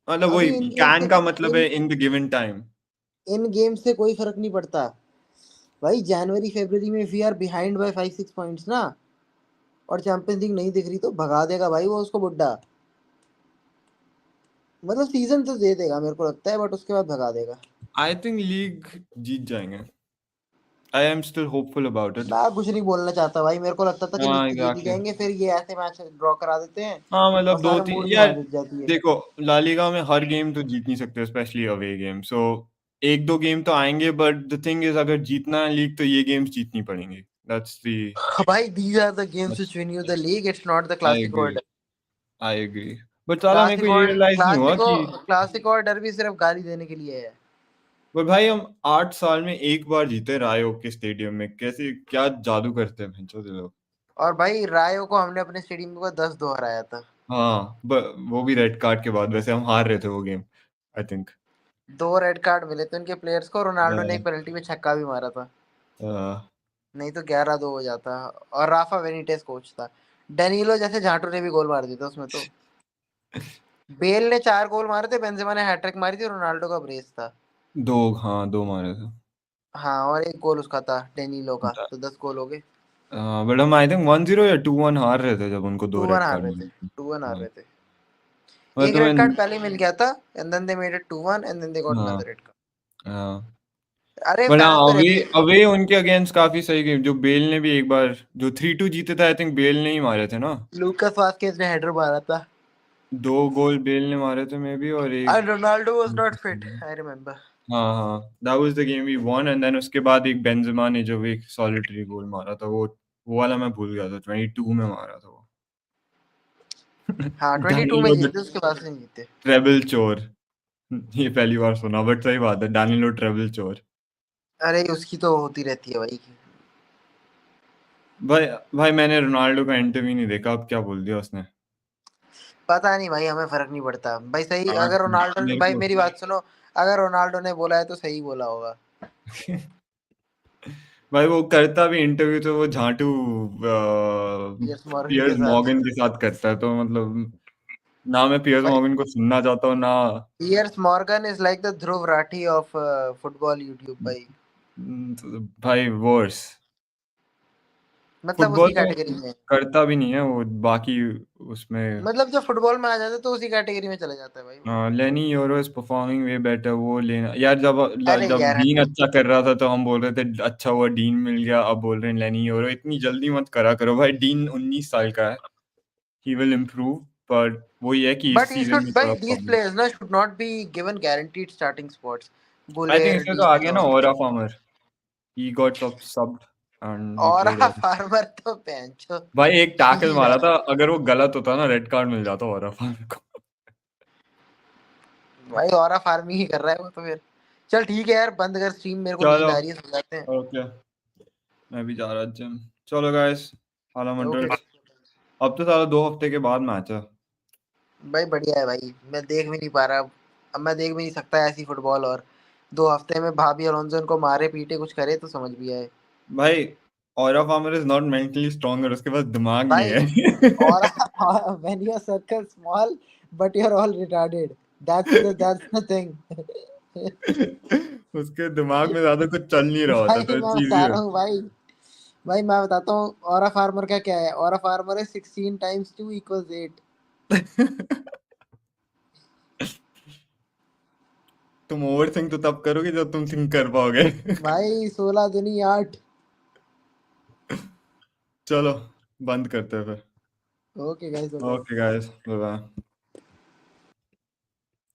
मतलब अभी वही इन game से can का मतलब इन है in the given time. इन गेम से कोई फर्क नहीं पड़ता भाई। जनवरी फरवरी में we are behind by 5-6 points ना, और चैंपियंस लीग नहीं दिख रही तो भगा देगा भाई वो उसको बुड्ढा। मतलब सीजन तो दे देगा मेरे को लगता है, बट उसके बाद भगा देगा। I think league जीत जाएंगे. I am still hopeful about it. मैं कुछ नहीं बोलना चाहता भाई, मेरे को लगता था कि लीग हाँ तो जीत ही एग्जैक्टली। जाएंगे, फिर ये ऐसे मैच ड्रॉ करा देते हैं हाँ और मतलब दो सारे तीन मूड की यार, बात उठ जाती है। देखो ला लीगा में हर गेम तो जीत नहीं सकते स्पेशली अवे गेम, सो एक दो गेम तो आएंगे, बट द थिंग इज अगर जीतना है लीग तो ये गेम्स जीतनी पड़ेंगी। दैट्स द भाई these are the games which win you the league, it's not the I Clasico agree, और आई एग्री, बट साला मेरे को ये रियलाइज नहीं हुआ कि क्लासिको और डर्बी सिर्फ गाली देने के लिए है। बट भाई हम 8 साल में एक बार जीते रायो के स्टेडियम में, कैसे क्या जादू करते हैं भैंचो ये लोग। और भाई रायो को हमने अपने स्टेडियम में 10-2 हराया था। हाँ वो भी रेड कार्ड के बाद, वैसे हम हार रहे थे वो गेम आई थिंक। 2 रेड कार्ड मिले थे उनके प्लेयर्स को, रोनाल्डो ने एक पेनल्टी में छक्का भी मारा था, नहीं तो 11-2 हो जाता। और राफा वेनिटेस कोच था, डेनिलो जैसे झांटू ने भी गोल मार दिया था उसमें तो। बेल ने 4 गोल मारे थे, बेंजेमा ने हैट्रिक मारी थी, रोनाल्डो का ब्रेस था। दो, हाँ दो मारे थे। हाँ, और एक गोल उसका था डेनिलो का, तो 10 गोल हो गए। बट हम आई थिंक 1-0 या 2-1 हार रहे थे जब उनको दो 2-1 रेड हार कार्ड रहे थे, मिले थे। 2-1 हार हाँ रहे थे। मैं एक रेड कार्ड तुम्हें पहले ही मिल गया था, and then they made it 2-1 and then they got हाँ अनदर रेड हाँ कार्ड। अरे बट हाँ फैंस तो अवे रहते ही। अवे उनके अगेंस्ट काफी सही गेम, जो बेल ने भी एक बार जो 3-2 जीते थे, आई थिंक बेल ने ही मारे थे ना। लूकास वास्केज ने हेडर मारा था, दो गोल बेल ने मारे थे मे बी, और एक and Ronaldo was not fit, I remember. हाँ हाँ that was the game we won, and then उसके बाद एक बेंजेमा ने जो एक सॉलिटरी गोल मारा था, वो वाला मैं भूल गया था, 22 में मारा था वो। हाँ 22 में डैनिलो द जीते, उसके बाद से नहीं जीते। ट्रेबल चोर, ये पहली बार सुना, बट सही बात है, डैनिलो ट्रेबल चोर। अरे उसकी तो होती रहती है भाई। भाई भाई मैंने रोनाल्डो का इंटरव्यू नहीं देखा, अब क्या बोल दिया उसने। पता नहीं भाई, हमें फर्क नहीं पड़ता भाई। सही, हाँ अगर रोनाल्डो ने, मेरे भाई को मेरी बात सुनो, अगर रोनाल्डो ने बोला है तो सही बोला होगा। भाई वो करता भी इंटरव्यू तो वो झांटू पियर्स मॉर्गन पियर्स के साथ। मॉर्गन के साथ करता है, तो मतलब ना मैं पियर्स भाई मॉर्गन को सुनना चाहता हूँ ना। Piers Morgan is like the Dhruv Rathee of football YouTube भाई। तो भाई वर्स मतलब फुटबॉल उसी में कैटेगरी में। करता भी नहीं है वो, बाकी उसमें मतलब जब फुटबॉल में आ जाता है तो उसी कैटेगरी में चला जाता है भाई वो। लेनी euro is performing way better, वो लेना यार। जब अरे जब यार डीन अच्छा कर रहा था तो हम बोल रहे थे अच्छा हुआ डीन मिल गया, अब बोल रहे हैं लेनी यूरो। इतनी जल्दी मत करा करो भाई, डीन 19 साल का है, ही विल इम्प्रूव। पर वो ये है कि बट इस ही सीजन शुड में भाई थोड़ा दीज प्रॉब्लम। प्लेयर्स ना should not be given guaranteed starting spots. I think Guler इसलिए तो आ डीन गया ना और aura farmer, he got subbed and he और प्लेड वेल। फार्मर तो पेंचो भाई एक टैकल हीरा। मारा था, अगर वो गलत होता ना रेड कार्ड मिल जाता ओरा फार्मर को। भाई और फार्मिंग ही कर रहा है वो तो फिर। चल ठीक है यार, बंद कर स्ट्रीम, मेरे को नींद चलो आ रही है, सो जाते हैं। ओके, मैं भी जा रहा जिम। चलो गाइस, हाला ओके मंडर्स। अब तो साला 2 हफ्ते के बाद मैच है। भाई, बढ़िया है भाई, मैं देख भी नहीं पा रहा अब मैं देख भी नहीं सकता ऐसी फुटबॉल। और 2 हफ्ते में भाभी अलोंसो को मारे पीटे कुछ करे तो समझ भी आए। भाई aura farmer is not mentally stronger, उसके पास दिमाग नहीं भाई है। और when your circle small but you're all retarded, that's the thing। उसके दिमाग में ज्यादा कुछ चल नहीं रहा होता, भाई तो मैं इट्स बता रहा हूँ भाई, भाई मैं बताता हूँ ऑरा फार्मर का क्या है। ऑरा फार्मर है 16 टाइम्स 2 इक्वल्स 8। इजी। तुम ओवर थिंक तो तब करोगे जब तुम थिंक कर पाओगे। भाई 16 दुनी 8। चलो बंद करते हैं फिर। Okay guys, bye. Okay guys, bye bye.